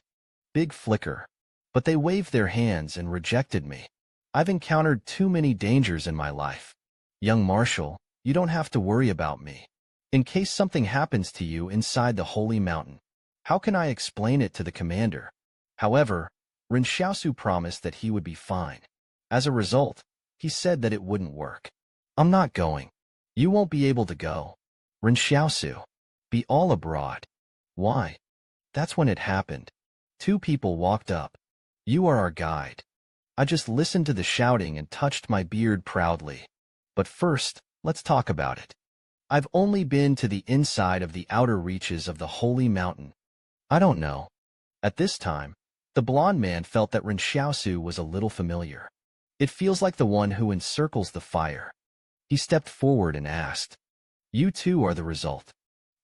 Big flicker. But they waved their hands and rejected me. I've encountered too many dangers in my life. Young Marshal, you don't have to worry about me. In case something happens to you inside the Holy Mountain, how can I explain it to the commander? However, Ren Xiaosu promised that he would be fine. As a result, he said that it wouldn't work. I'm not going. You won't be able to go. Ren Xiaosu. Be all abroad. Why? That's when it happened. Two people walked up. You are our guide. I just listened to the shouting and touched my beard proudly. But first, let's talk about it. I've only been to the inside of the outer reaches of the Holy Mountain. I don't know. At this time, the blond man felt that Ren Xiaosu was a little familiar. It feels like the one who encircles the fire. He stepped forward and asked. You two are the result.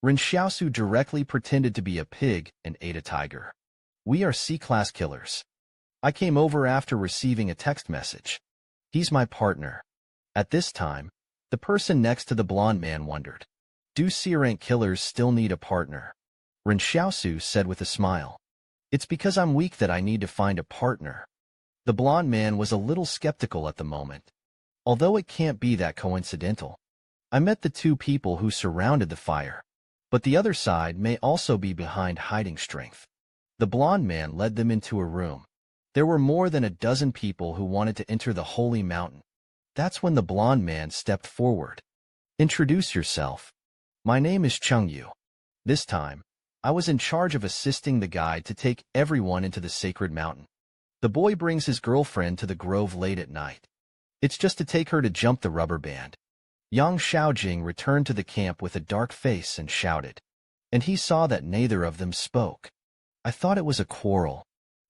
Ren Xiaosu directly pretended to be a pig and ate a tiger. We are C-class killers. I came over after receiving a text message. He's my partner. At this time, the person next to the blond man wondered. Do C-rank killers still need a partner? Ren Xiaosu said with a smile. It's because I'm weak that I need to find a partner. The blond man was a little skeptical at the moment. Although it can't be that coincidental. I met the two people who surrounded the fire. But the other side may also be behind hiding strength. The blond man led them into a room. There were more than a dozen people who wanted to enter the Holy Mountain. That's when the blond man stepped forward. Introduce yourself. My name is Chung Yu. This time, I was in charge of assisting the guide to take everyone into the sacred mountain. The boy brings his girlfriend to the grove late at night. It's just to take her to jump the rubber band. Yang Xiaojing returned to the camp with a dark face and shouted. And he saw that neither of them spoke. I thought it was a quarrel.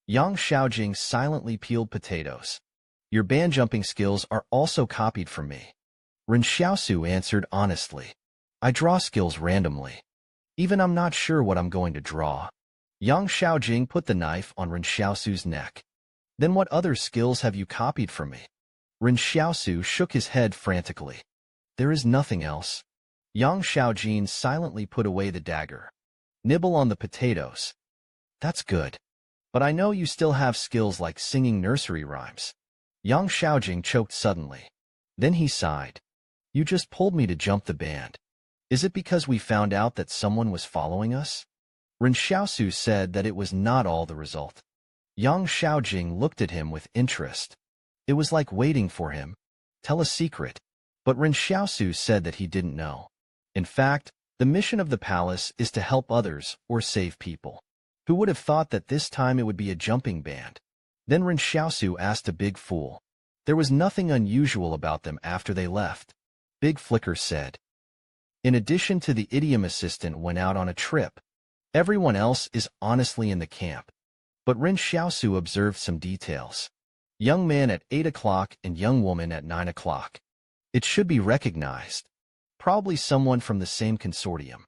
Yang Xiaojing silently peeled potatoes. Your band jumping skills are also copied from me. Ren Xiaosu answered honestly. I draw skills randomly. Even I'm not sure what I'm going to draw. Yang Xiaojing put the knife on Ren Xiaosu's neck. Then what other skills have you copied from me? Ren Xiaosu shook his head frantically. There is nothing else. Yang Xiaojing silently put away the dagger. Nibble on the potatoes. That's good. But I know you still have skills like singing nursery rhymes. Yang Xiaojing choked suddenly. Then he sighed. You just pulled me to jump the band. Is it because we found out that someone was following us? Ren Xiaosu said that it was not all the result. Yang Xiaojing looked at him with interest. It was like waiting for him. Tell a secret. But Ren Xiaosu said that he didn't know. In fact, the mission of the palace is to help others or save people. Who would have thought that this time it would be a jumping band? Then Ren Xiaosu asked a big fool. There was nothing unusual about them after they left. Big Flicker said. In addition to the idiom assistant went out on a trip. Everyone else is honestly in the camp. But Ren Xiaosu observed some details. Young man at 8 o'clock and young woman at 9 o'clock. It should be recognized. Probably someone from the same consortium.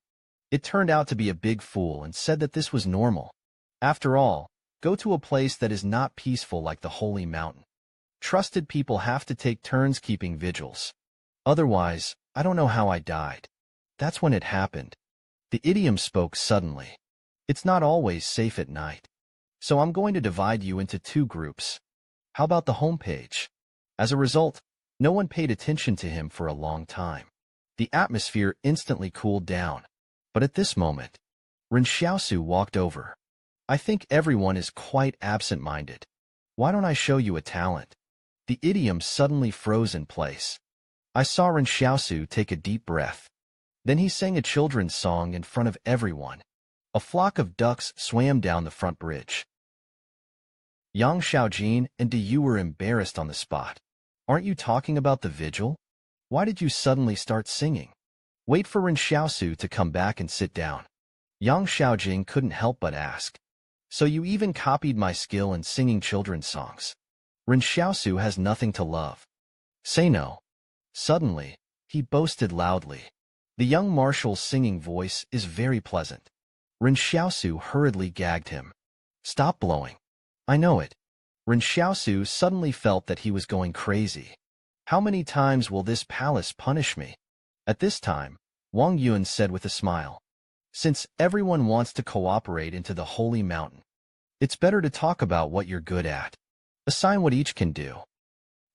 It turned out to be a big fool and said that this was normal. After all, go to a place that is not peaceful like the Holy Mountain. Trusted people have to take turns keeping vigils. Otherwise, I don't know how I died. That's when it happened. The idiom spoke suddenly. It's not always safe at night. So I'm going to divide you into 2 groups. How about the homepage? As a result, no one paid attention to him for a long time. The atmosphere instantly cooled down. But at this moment, Ren Xiaosu walked over. I think everyone is quite absent-minded. Why don't I show you a talent? The idiom suddenly froze in place. I saw Ren Xiaosu take a deep breath. Then he sang a children's song in front of everyone. A flock of ducks swam down the front bridge. Yang Xiaojing and Du were embarrassed on the spot. Aren't you talking about the vigil? Why did you suddenly start singing? Wait for Ren Xiaosu to come back and sit down. Yang Xiaojing couldn't help but ask. So you even copied my skill in singing children's songs. Ren Xiaosu has nothing to love. Say no. Suddenly, he boasted loudly. The young marshal's singing voice is very pleasant. Ren Xiaosu hurriedly gagged him. Stop blowing. I know it. Ren Xiaosu suddenly felt that he was going crazy. How many times will this palace punish me? At this time, Wang Yun said with a smile. Since everyone wants to cooperate into the Holy Mountain, it's better to talk about what you're good at. Assign what each can do.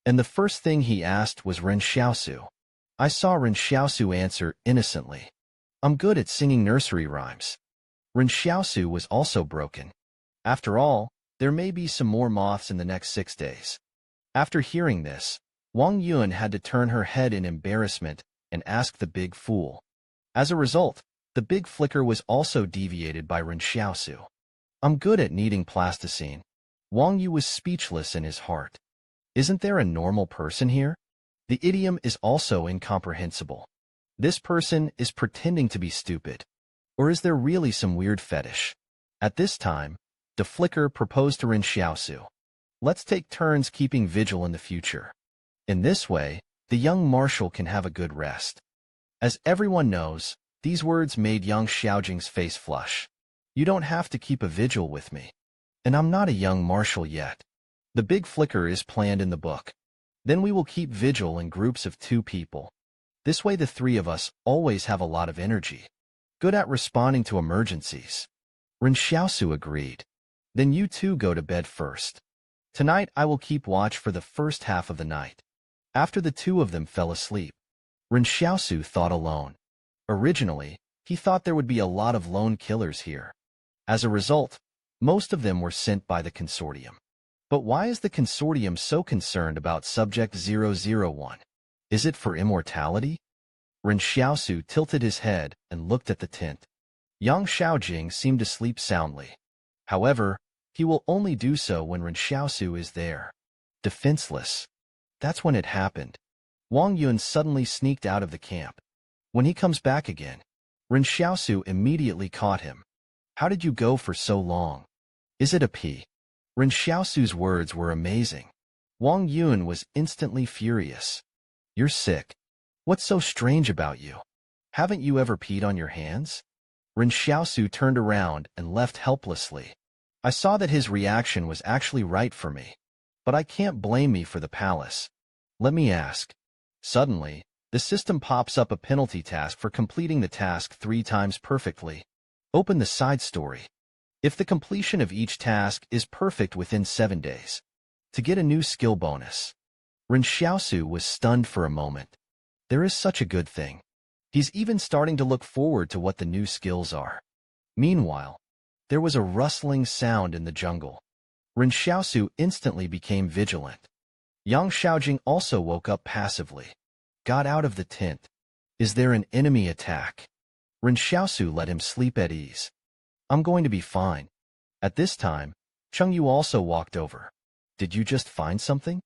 And the first thing he asked was Ren Xiaosu. I saw Ren Xiaosu answer innocently. I'm good at singing nursery rhymes. Ren Xiaosu was also broken. After all, there may be some more moths in the next 6 days. After hearing this, Wang Yun had to turn her head in embarrassment and ask the big fool. As a result, the big flicker was also deviated by Ren Xiaosu. I'm good at kneading plasticine. Wang Yu was speechless in his heart. Isn't there a normal person here? The idiom is also incomprehensible. This person is pretending to be stupid. Or is there really some weird fetish? At this time, the flicker proposed to Ren Xiaosu. Let's take turns keeping vigil in the future. In this way, the young marshal can have a good rest. As everyone knows, these words made young Xiaojing's face flush. You don't have to keep a vigil with me. And I'm not a young marshal yet. The big flicker is planned in the book. Then we will keep vigil in groups of 2 people. This way the 3 of us always have a lot of energy. Good at responding to emergencies. Ren Xiaosu agreed. Then you 2 go to bed first. Tonight I will keep watch for the first half of the night. After the 2 of them fell asleep, Ren Xiaosu thought alone. Originally, he thought there would be a lot of lone killers here. As a result, most of them were sent by the consortium. But why is the consortium so concerned about Subject 001? Is it for immortality? Ren Xiaosu tilted his head and looked at the tent. Yang Xiaojing seemed to sleep soundly. However, he will only do so when Ren Xiaosu is there. Defenseless. That's when it happened. Wang Yun suddenly sneaked out of the camp. When he comes back again, Ren Xiaosu immediately caught him. How did you go for so long? Is it a pee? Ren Xiaosu's words were amazing. Wang Yun was instantly furious. You're sick. What's so strange about you? Haven't you ever peed on your hands? Ren Xiaosu turned around and left helplessly. I saw that his reaction was actually right for me. But I can't blame me for the palace. Let me ask. Suddenly, the system pops up a penalty task for completing the task 3 times perfectly. Open the side story. If the completion of each task is perfect within 7 days, to get a new skill bonus. Ren Xiaosu was stunned for a moment. There is such a good thing. He's even starting to look forward to what the new skills are. Meanwhile, there was a rustling sound in the jungle. Ren Xiaosu instantly became vigilant. Yang Xiaojing also woke up passively. Got out of the tent. Is there an enemy attack? Ren Xiaosu let him sleep at ease. I'm going to be fine. At this time, Cheng Yu also walked over. Did you just find something?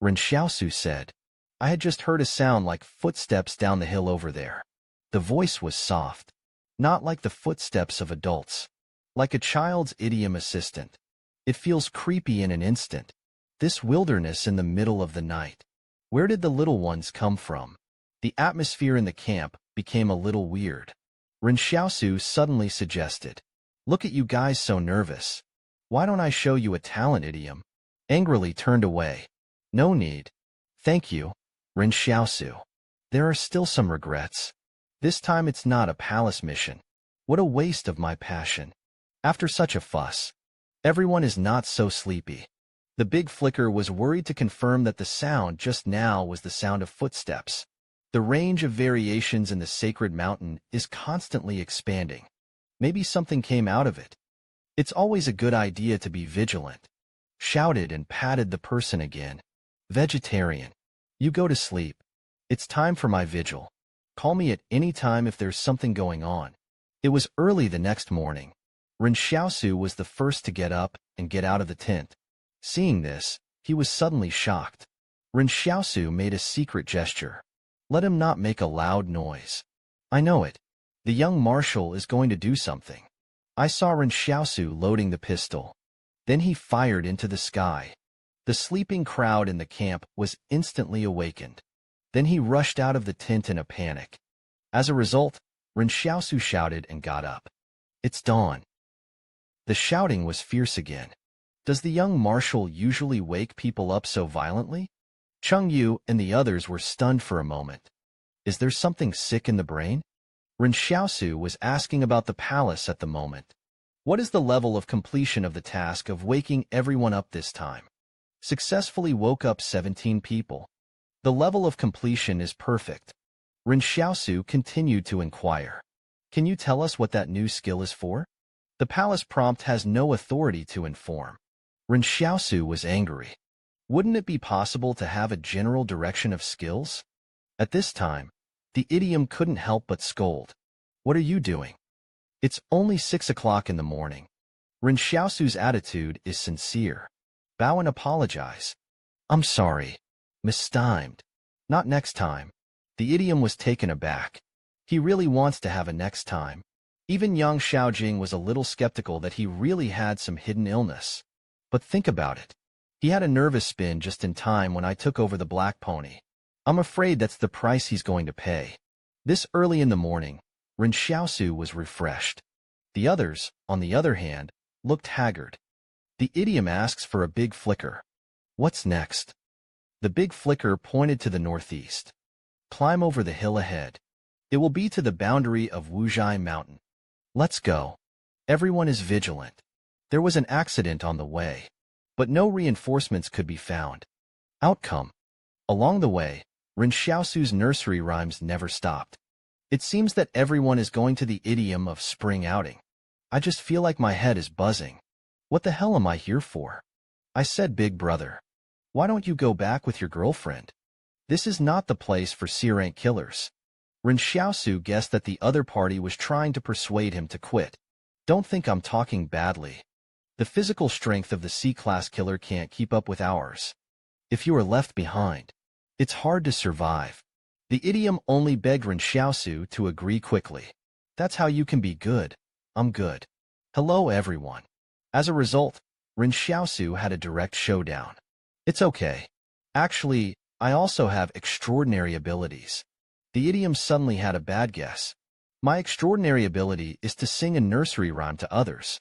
Ren Xiaosu said. I had just heard a sound like footsteps down the hill over there. The voice was soft. Not like the footsteps of adults. Like a child's idiom assistant. It feels creepy in an instant. This wilderness in the middle of the night. Where did the little ones come from? The atmosphere in the camp became a little weird. Ren Xiaosu suddenly suggested. Look at you guys so nervous. Why don't I show you a talent idiom? Angrily turned away. No need. Thank you, Ren Xiaosu. There are still some regrets. This time it's not a palace mission. What a waste of my passion. After such a fuss. Everyone is not so sleepy. The big flicker was worried to confirm that the sound just now was the sound of footsteps. The range of variations in the sacred mountain is constantly expanding. Maybe something came out of it. It's always a good idea to be vigilant. Shouted and patted the person again. Vegetarian. You go to sleep. It's time for my vigil. Call me at any time if there's something going on. It was early the next morning. Ren Xiaosu was the first to get up and get out of the tent. Seeing this, he was suddenly shocked. Ren Xiaosu made a secret gesture. Let him not make a loud noise. I know it. The young marshal is going to do something. I saw Ren Xiaosu loading the pistol. Then he fired into the sky. The sleeping crowd in the camp was instantly awakened. Then he rushed out of the tent in a panic. As a result, Ren Xiaosu shouted and got up. It's dawn. The shouting was fierce again. Does the young marshal usually wake people up so violently? Cheng Yu and the others were stunned for a moment. Is there something sick in the brain? Ren Xiaosu was asking about the palace at the moment. What is the level of completion of the task of waking everyone up this time? Successfully woke up 17 people. The level of completion is perfect. Ren Xiaosu continued to inquire. Can you tell us what that new skill is for? The palace prompt has no authority to inform. Ren Xiaosu was angry. Wouldn't it be possible to have a general direction of skills? At this time, the idiom couldn't help but scold. What are you doing? It's only 6 o'clock in the morning. Ren Xiaosu's attitude is sincere. Bow and apologize. I'm sorry. Mistimed. Not next time. The idiom was taken aback. He really wants to have a next time. Even Yang Xiaojing was a little skeptical that he really had some hidden illness. But think about it. He had a nervous spin just in time when I took over the black pony. I'm afraid that's the price he's going to pay. This early in the morning, Ren Xiaosu was refreshed. The others, on the other hand, looked haggard. The idiom asks for a big flicker. What's next? The big flicker pointed to the northeast. Climb over the hill ahead. It will be to the boundary of Wuzhai Mountain. Let's go. Everyone is vigilant. There was an accident on the way, but no reinforcements could be found. Outcome. Along the way, Ren Xiaosu's nursery rhymes never stopped. It seems that everyone is going to the idiom of spring outing. I just feel like my head is buzzing. What the hell am I here for? I said, Big Brother. Why don't you go back with your girlfriend? This is not the place for C-rank killers. Ren Xiaosu guessed that the other party was trying to persuade him to quit. Don't think I'm talking badly. The physical strength of the C-class killer can't keep up with ours. If you are left behind, It's hard to survive. The idiom only begged Ren Xiaosu to agree quickly. That's how you can be good. I'm good. Hello everyone. As a result, Ren Xiaosu had a direct showdown. It's okay. Actually, I also have extraordinary abilities. The idiom suddenly had a bad guess. My extraordinary ability is to sing a nursery rhyme to others.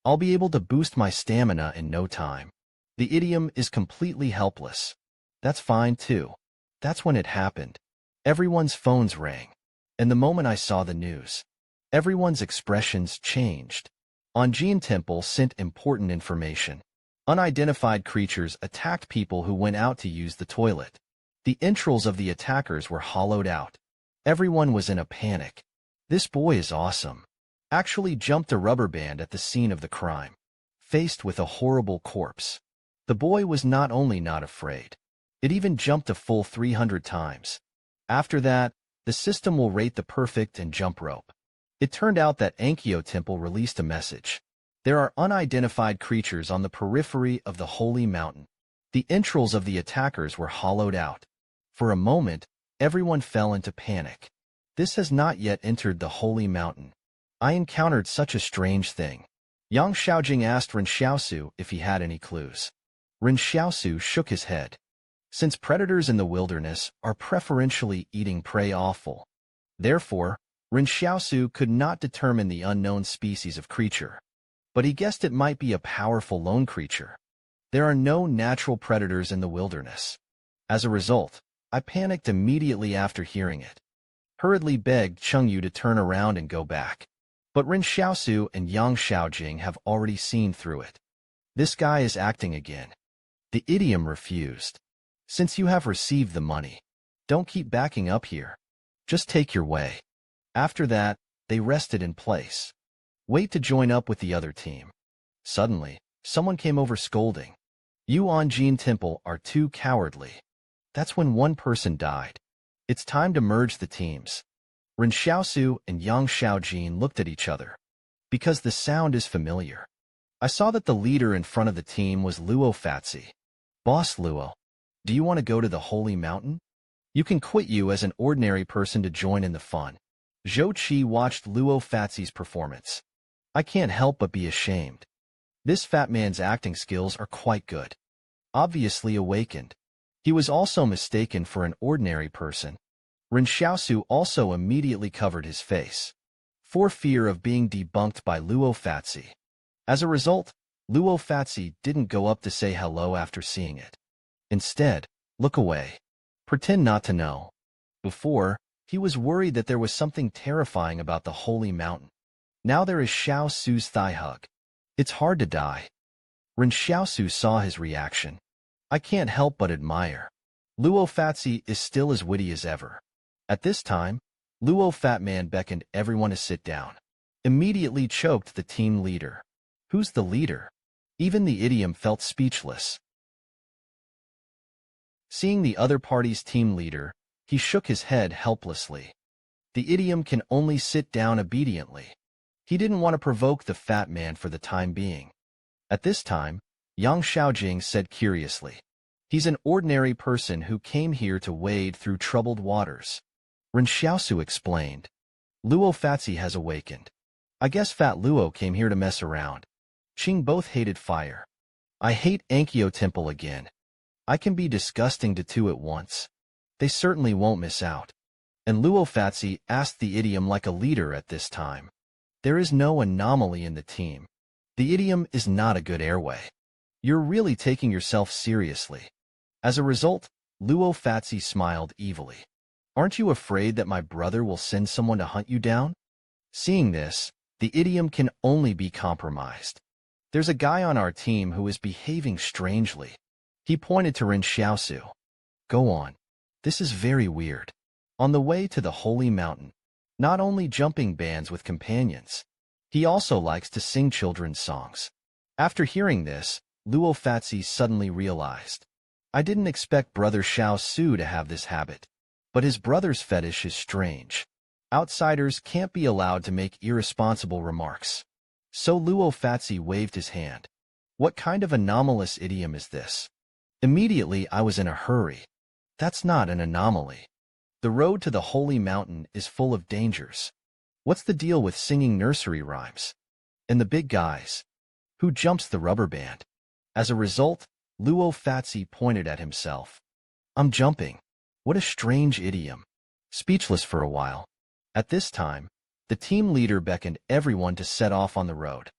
I'll be able to boost my stamina in no time. The idiom is completely helpless. That's fine too. That's when it happened. Everyone's phones rang. And the moment I saw the news, everyone's expressions changed. Anjin Temple sent important information. Unidentified creatures attacked people who went out to use the toilet. The entrails of the attackers were hollowed out. Everyone was in a panic. This boy is awesome. Actually jumped a rubber band at the scene of the crime. Faced with a horrible corpse. The boy was not only not afraid, it even jumped a full 300 times. After that, the system will rate the perfect and jump rope. It turned out that Ankyo Temple released a message. There are unidentified creatures on the periphery of the holy mountain. The entrails of the attackers were hollowed out. For a moment, everyone fell into panic. This has not yet entered the holy mountain. I encountered such a strange thing. Yang Xiaojing asked Ren Xiaosu if he had any clues. Ren Xiaosu shook his head. Since predators in the wilderness are preferentially eating prey offal, therefore, Ren Xiaosu could not determine the unknown species of creature. But he guessed it might be a powerful lone creature. There are no natural predators in the wilderness. As a result, I panicked immediately after hearing it. Hurriedly begged Chengyu to turn around and go back. But Ren Xiaosu and Yang Xiaojing have already seen through it. This guy is acting again. The idiom refused. Since you have received the money, don't keep backing up here. Just take your way. After that, they rested in place. Wait to join up with the other team. Suddenly, someone came over scolding. You Anjin Temple are too cowardly. That's when one person died. It's time to merge the teams. Ren Xiaosu and Yang Xiaojin looked at each other. Because the sound is familiar. I saw that the leader in front of the team was Luo Fatsi. Boss Luo, do you want to go to the Holy Mountain? You can quit you as an ordinary person to join in the fun. Zhou Qi watched Luo Fatsi's performance. I can't help but be ashamed. This fat man's acting skills are quite good. Obviously awakened. He was also mistaken for an ordinary person. Ren Xiaosu also immediately covered his face, for fear of being debunked by Luo Fatsi. As a result, Luo Fatsi didn't go up to say hello after seeing it. Instead, look away. Pretend not to know. Before, he was worried that there was something terrifying about the holy mountain. Now there is Xiao Su's thigh hug. It's hard to die. Ren Xiaosu saw his reaction. I can't help but admire. Luo Fatsi is still as witty as ever. At this time, Luo Fat Man beckoned everyone to sit down. Immediately choked the team leader. Who's the leader? Even the idiom felt speechless. Seeing the other party's team leader, he shook his head helplessly. The idiom can only sit down obediently. He didn't want to provoke the fat man for the time being. At this time, Yang Xiaojing said curiously, he's an ordinary person who came here to wade through troubled waters. Ren Xiaosu explained, Luo Fatsi has awakened. I guess Fat Luo came here to mess around. Qing both hated fire. I hate Ankyo Temple again. I can be disgusting to two at once. They certainly won't miss out. And Luo Fatsi asked the idiom like a leader at this time. There is no anomaly in the team. The idiom is not a good airway. You're really taking yourself seriously. As a result, Luo Fatsi smiled evilly. Aren't you afraid that my brother will send someone to hunt you down? Seeing this, the idiom can only be compromised. There's a guy on our team who is behaving strangely. He pointed to Ren Xiaosu. Go on. This is very weird. On the way to the holy mountain, not only jumping bands with companions, he also likes to sing children's songs. After hearing this, Luo Fatsi suddenly realized. I didn't expect Brother Xiaosu to have this habit, but his brother's fetish is strange. Outsiders can't be allowed to make irresponsible remarks. So Luo Fatsi waved his hand. What kind of anomalous idiom is this? Immediately I was in a hurry. That's not an anomaly. The road to the holy mountain is full of dangers. What's the deal with singing nursery rhymes? And the big guys? Who jumps the rubber band? As a result, Luo Fatsi pointed at himself. I'm jumping. What a strange idiom. Speechless for a while. At this time, the team leader beckoned everyone to set off on the road.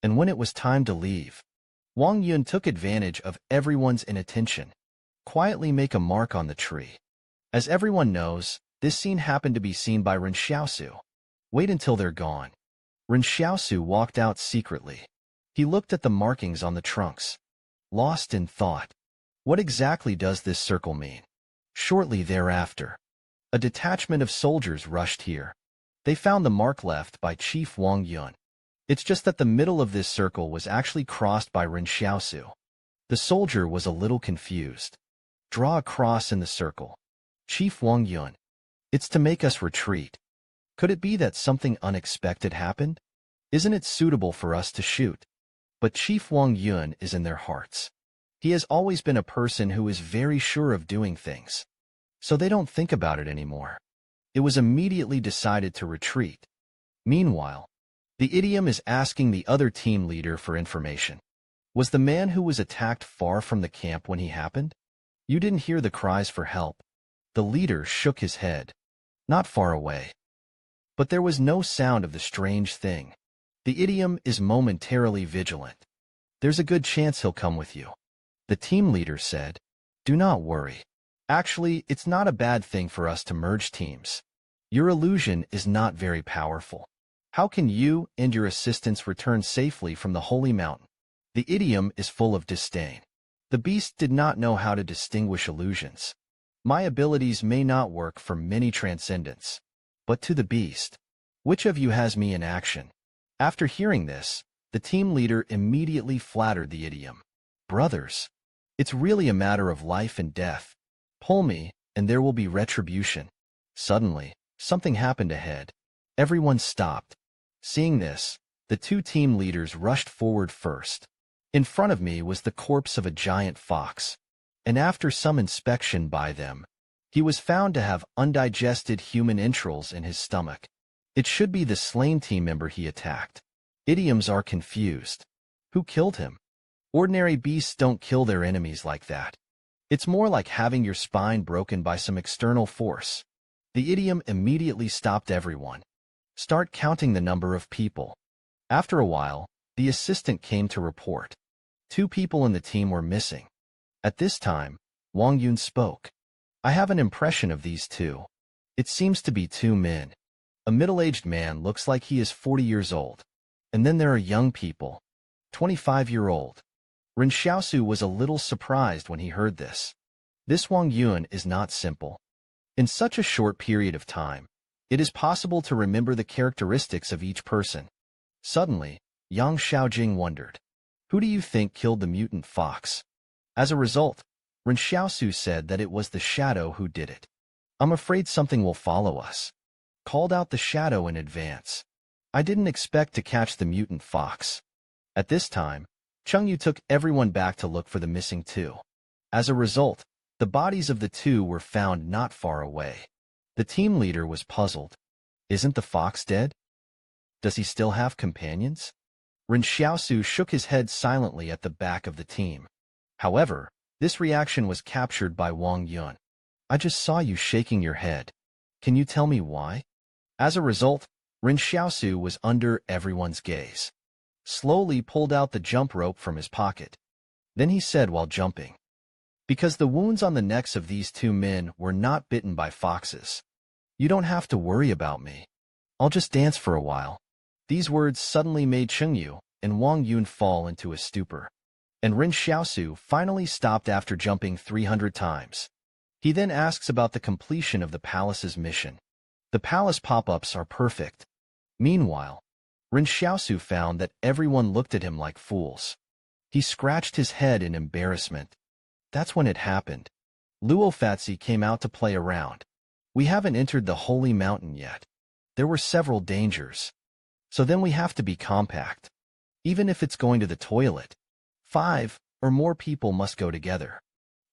And when it was time to leave, Wang Yun took advantage of everyone's inattention. Quietly make a mark on the tree. As everyone knows, this scene happened to be seen by Ren Xiaosu. Wait until they're gone. Ren Xiaosu walked out secretly. He looked at the markings on the trunks. Lost in thought. What exactly does this circle mean? Shortly thereafter, a detachment of soldiers rushed here. They found the mark left by Chief Wang Yun. It's just that the middle of this circle was actually crossed by Ren Xiaosu. The soldier was a little confused. Draw a cross in the circle. Chief Wang Yun. It's to make us retreat. Could it be that something unexpected happened? Isn't it suitable for us to shoot? But Chief Wang Yun is in their hearts. He has always been a person who is very sure of doing things. So they don't think about it anymore. It was immediately decided to retreat. Meanwhile, the idiom is asking the other team leader for information. Was the man who was attacked far from the camp when he happened? You didn't hear the cries for help. The leader shook his head. Not far away. But there was no sound of the strange thing. The idiom is momentarily vigilant. There's a good chance he'll come with you. The team leader said, do not worry. Actually, it's not a bad thing for us to merge teams. Your illusion is not very powerful. How can you and your assistants return safely from the holy mountain? The idiom is full of disdain. The beast did not know how to distinguish illusions. My abilities may not work for many transcendents. But to the beast, which of you has me in action? After hearing this, the team leader immediately flattered the idiom. Brothers, it's really a matter of life and death. Pull me, and there will be retribution. Suddenly, something happened ahead. Everyone stopped. Seeing this, the two team leaders rushed forward first. In front of me was the corpse of a giant fox, and after some inspection by them, he was found to have undigested human entrails in his stomach. It should be the slain team member he attacked. Idioms are confused. Who killed him? Ordinary beasts don't kill their enemies like that. It's more like having your spine broken by some external force. The idiom immediately stopped everyone. Start counting the number of people. After a while, the assistant came to report. 2 people in the team were missing. At this time, Wang Yun spoke. I have an impression of these 2. It seems to be 2 men. A middle-aged man looks like he is 40 years old. And then there are young people. 25-year-old. Ren Xiaosu was a little surprised when he heard this. This Wang Yun is not simple. In such a short period of time, it is possible to remember the characteristics of each person. Suddenly, Yang Xiaojing wondered, who do you think killed the mutant fox? As a result, Ren Xiaosu said that it was the shadow who did it. I'm afraid something will follow us. Called out the shadow in advance. I didn't expect to catch the mutant fox. At this time, Chengyu took everyone back to look for the missing 2. As a result, the bodies of the 2 were found not far away. The team leader was puzzled. Isn't the fox dead? Does he still have companions? Ren Xiaosu shook his head silently at the back of the team. However, this reaction was captured by Wang Yun. I just saw you shaking your head. Can you tell me why? As a result, Ren Xiaosu was under everyone's gaze. Slowly pulled out the jump rope from his pocket. Then he said while jumping, because the wounds on the necks of these 2 men were not bitten by foxes. You don't have to worry about me. I'll just dance for a while. These words suddenly made Chengyu and Wang Yun fall into a stupor. And Ren Xiaosu finally stopped after jumping 300 times. He then asks about the completion of the palace's mission. The palace pop-ups are perfect. Meanwhile, Ren Xiaosu found that everyone looked at him like fools. He scratched his head in embarrassment. That's when it happened. Luo Fatsi came out to play around. We haven't entered the holy mountain yet. There were several dangers. So then we have to be compact. Even if it's going to the toilet, 5 or more people must go together.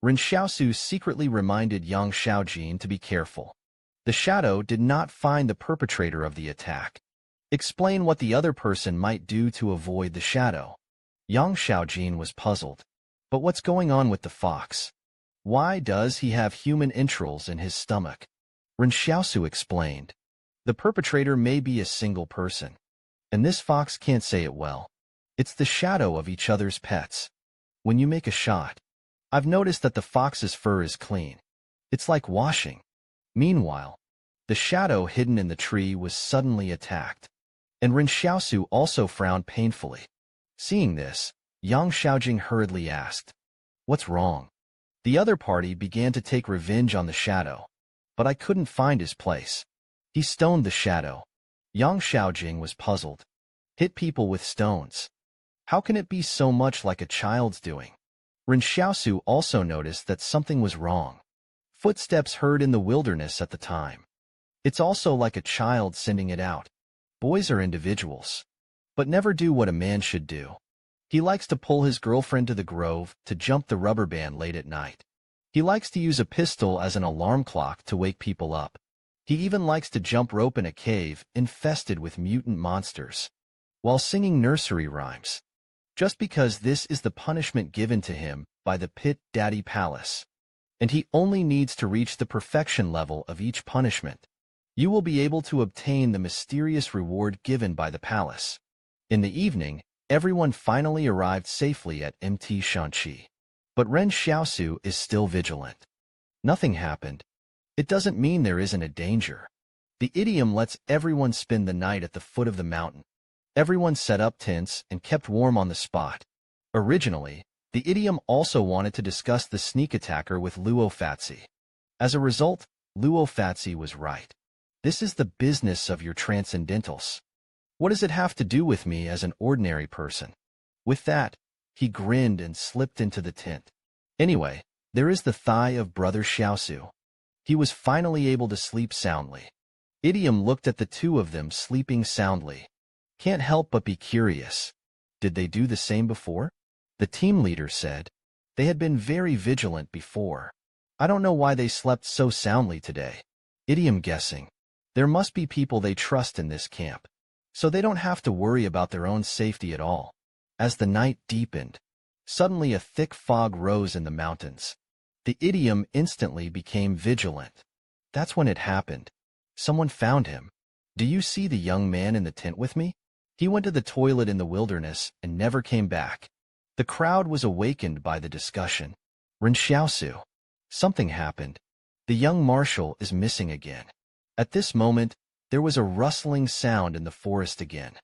Ren Xiaosu secretly reminded Yang Xiaojin to be careful. The shadow did not find the perpetrator of the attack. Explain what the other person might do to avoid the shadow. Yang Xiaojin was puzzled. But what's going on with the fox? Why does he have human entrails in his stomach? Ren Xiaosu explained. The perpetrator may be a single person. And this fox can't say it well. It's the shadow of each other's pets. When you make a shot, I've noticed that the fox's fur is clean. It's like washing. Meanwhile, the shadow hidden in the tree was suddenly attacked. And Ren Xiaosu also frowned painfully. Seeing this, Yang Xiaojing hurriedly asked, "What's wrong?" The other party began to take revenge on the shadow. But I couldn't find his place. He stoned the shadow. Yang Xiaojing was puzzled. Hit people with stones. How can it be so much like a child's doing? Ren Xiaosu also noticed that something was wrong. Footsteps heard in the wilderness at the time. It's also like a child sending it out. Boys are individuals, but never do what a man should do. He likes to pull his girlfriend to the grove to jump the rubber band late at night. He likes to use a pistol as an alarm clock to wake people up. He even likes to jump rope in a cave infested with mutant monsters, while singing nursery rhymes. Just because this is the punishment given to him by the Pit Daddy Palace. And he only needs to reach the perfection level of each punishment. You will be able to obtain the mysterious reward given by the palace. In the evening, everyone finally arrived safely at MT Shanqi. But Ren Xiaosu is still vigilant. Nothing happened. It doesn't mean there isn't a danger. The idiom lets everyone spend the night at the foot of the mountain. Everyone set up tents and kept warm on the spot. Originally, the idiom also wanted to discuss the sneak attacker with Luo Fatsi. As a result, Luo Fatsi was right. This is the business of your transcendentals. What does it have to do with me as an ordinary person? With that, he grinned and slipped into the tent. Anyway, there is the thigh of Brother Xiaosu. He was finally able to sleep soundly. Idiom looked at the two of them sleeping soundly. Can't help but be curious. Did they do the same before? The team leader said. They had been very vigilant before. I don't know why they slept so soundly today. Idiom guessing. There must be people they trust in this camp, so they don't have to worry about their own safety at all. As the night deepened, suddenly a thick fog rose in the mountains. The idiom instantly became vigilant. That's when it happened. Someone found him. Do you see the young man in the tent with me? He went to the toilet in the wilderness and never came back. The crowd was awakened by the discussion. Ren Xiaosu. Something happened. The young marshal is missing again. At this moment, there was a rustling sound in the forest again.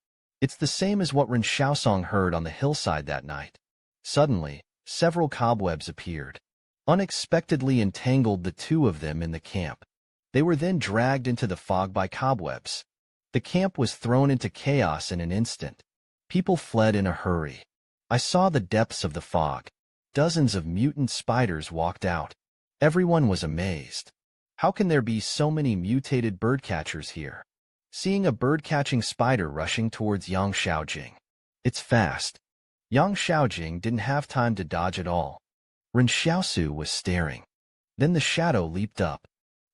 It's the same as what Ren Xiaosong heard on the hillside that night. Suddenly, several cobwebs appeared. Unexpectedly entangled the two of them in the camp. They were then dragged into the fog by cobwebs. The camp was thrown into chaos in an instant. People fled in a hurry. I saw the depths of the fog. Dozens of mutant spiders walked out. Everyone was amazed. How can there be so many mutated birdcatchers here? Seeing a bird-catching spider rushing towards Yang Xiaojing. It's fast. Yang Xiaojing didn't have time to dodge at all. Ren Xiaosu was staring. Then the shadow leaped up.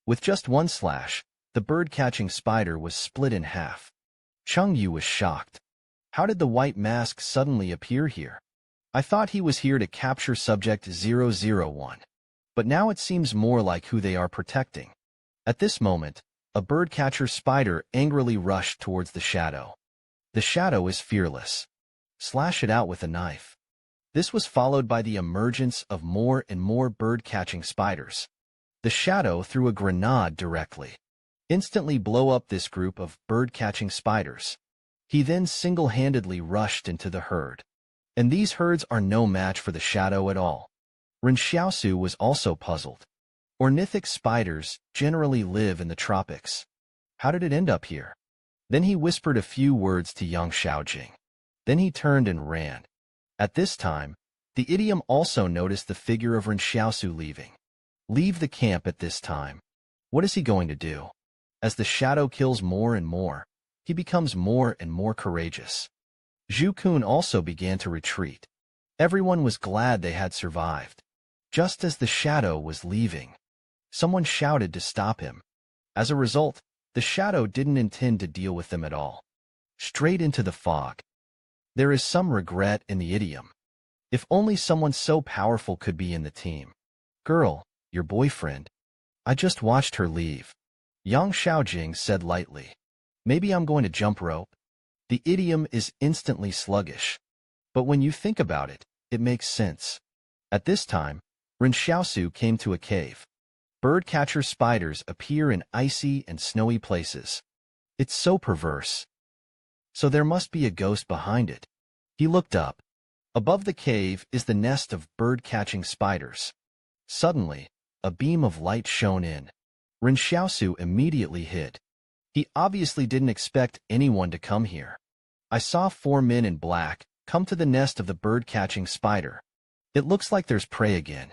With just one slash, the bird-catching spider was split in half. Cheng Yu was shocked. How did the white mask suddenly appear here? I thought he was here to capture subject 001. But now it seems more like who they are protecting. At this moment, a birdcatcher spider angrily rushed towards the shadow. The shadow is fearless. Slash it out with a knife. This was followed by the emergence of more and more bird-catching spiders. The shadow threw a grenade directly. Instantly blow up this group of bird-catching spiders. He then single-handedly rushed into the herd. And these herds are no match for the shadow at all. Ren Xiaosu was also puzzled. Ornithic spiders generally live in the tropics. How did it end up here? Then he whispered a few words to Yang Xiaojing. Then he turned and ran. At this time, the idiom also noticed the figure of Ren Xiaosu leaving. Leave the camp at this time. What is he going to do? As the shadow kills more and more, he becomes more and more courageous. Zhu Kun also began to retreat. Everyone was glad they had survived. Just as the shadow was leaving, someone shouted to stop him. As a result, the shadow didn't intend to deal with them at all. Straight into the fog. There is some regret in the idiom. If only someone so powerful could be in the team. Girl, your boyfriend. I just watched her leave. Yang Xiaojing said lightly. Maybe I'm going to jump rope. The idiom is instantly sluggish. But when you think about it, it makes sense. At this time, Ren Xiaosu came to a cave. Birdcatcher spiders appear in icy and snowy places. It's so perverse. So there must be a ghost behind it. He looked up. Above the cave is the nest of bird-catching spiders. Suddenly, a beam of light shone in. Ren Xiaosu immediately hid. He obviously didn't expect anyone to come here. I saw 4 men in black come to the nest of the bird-catching spider. It looks like there's prey again.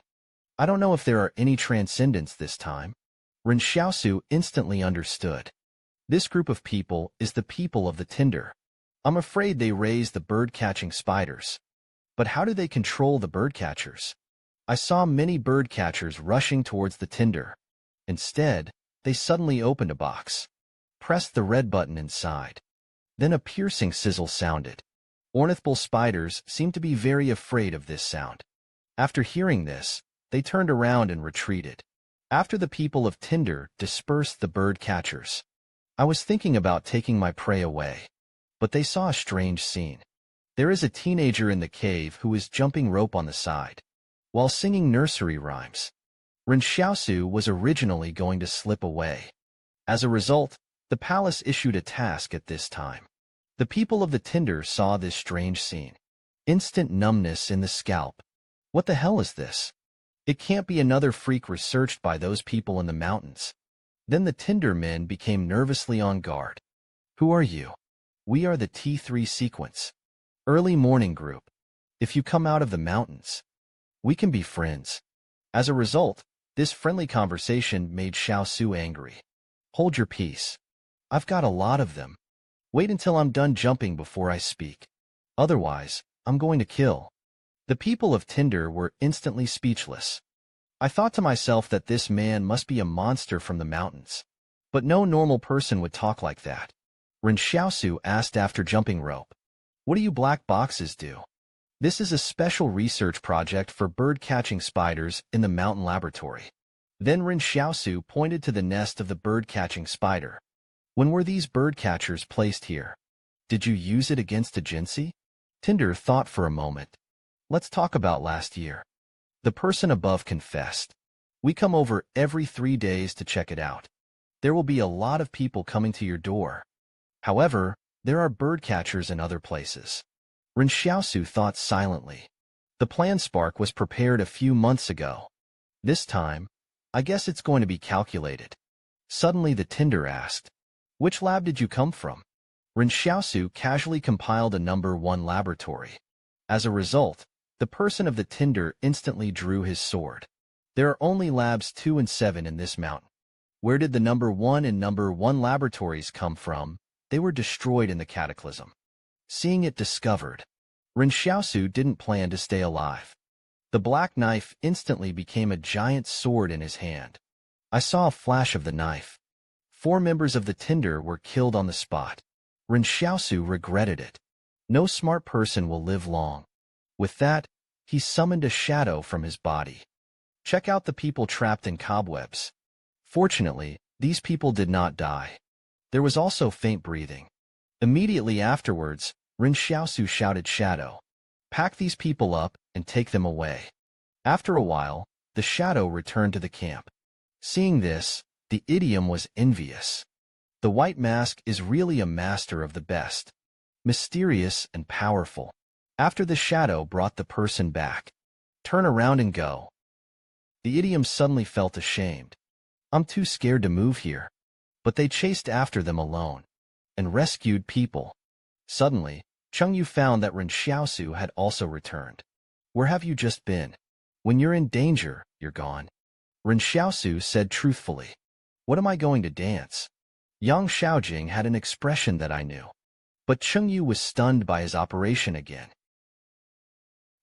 I don't know if there are any transcendents this time. Ren Xiaosu instantly understood. This group of people is the people of the tinder. I'm afraid they raise the bird-catching spiders. But how do they control the bird-catchers? I saw many bird-catchers rushing towards the tinder. Instead, they suddenly opened a box. Pressed the red button inside. Then a piercing sizzle sounded. Ornithopal spiders seemed to be very afraid of this sound. After hearing this, they turned around and retreated. After the people of tinder dispersed the bird-catchers, I was thinking about taking my prey away. But they saw a strange scene. There is a teenager in the cave who is jumping rope on the side, while singing nursery rhymes. Ren Xiaosu was originally going to slip away. As a result, the palace issued a task at this time. The people of the tinder saw this strange scene. Instant numbness in the scalp. What the hell is this? It can't be another freak researched by those people in the mountains. Then the tinder men became nervously on guard. Who are you? We are the T3 sequence. Early morning group. If you come out of the mountains, we can be friends. As a result, this friendly conversation made Xiaosu angry. Hold your peace. I've got a lot of them. Wait until I'm done jumping before I speak. Otherwise, I'm going to kill. The people of tinder were instantly speechless. I thought to myself that this man must be a monster from the mountains. But no normal person would talk like that. Ren Xiaosu asked after jumping rope. What do you black boxes do? This is a special research project for bird-catching spiders in the mountain laboratory. Then Ren Xiaosu pointed to the nest of the bird-catching spider. When were these bird-catchers placed here? Did you use it against a Jinsei? Tinder thought for a moment. Let's talk about last year. The person above confessed. We come over every 3 days to check it out. There will be a lot of people coming to your door. However, there are bird catchers in other places. Ren Xiaosu thought silently. The plan spark was prepared a few months ago. This time, I guess it's going to be calculated. Suddenly the tinder asked, which lab did you come from? Ren Xiaosu casually compiled a number 1 laboratory. As a result, the person of the tinder instantly drew his sword. There are only labs 2 and 7 in this mountain. Where did the number 1 and number 1 laboratories come from? They were destroyed in the cataclysm. Seeing it discovered, Ren Xiaosu didn't plan to stay alive. The black knife instantly became a giant sword in his hand. I saw a flash of the knife. 4 members of the tinder were killed on the spot. Ren Xiaosu regretted it. No smart person will live long. With that, he summoned a shadow from his body. Check out the people trapped in cobwebs. Fortunately, these people did not die. There was also faint breathing. Immediately afterwards, Ren Xiaosu shouted, Shadow, pack these people up and take them away. After a while, the shadow returned to the camp. Seeing this, the idiom was envious. The white mask is really a master of the best. Mysterious and powerful. After the shadow brought the person back. Turn around and go. The idiom suddenly felt ashamed. I'm too scared to move here. But they chased after them alone and rescued people. Suddenly, Chengyu found that Ren Xiaosu had also returned. Where have you just been? When you're in danger, you're gone. Ren Xiaosu said truthfully. What am I going to dance? Yang Xiaojing had an expression that I knew. But Chengyu was stunned by his operation again.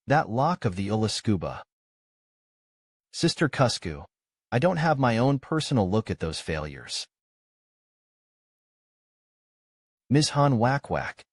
That lock of the Ulascuba. Sister Cusco, I don't have my own personal look at those failures. Ms. Han Whack Whack,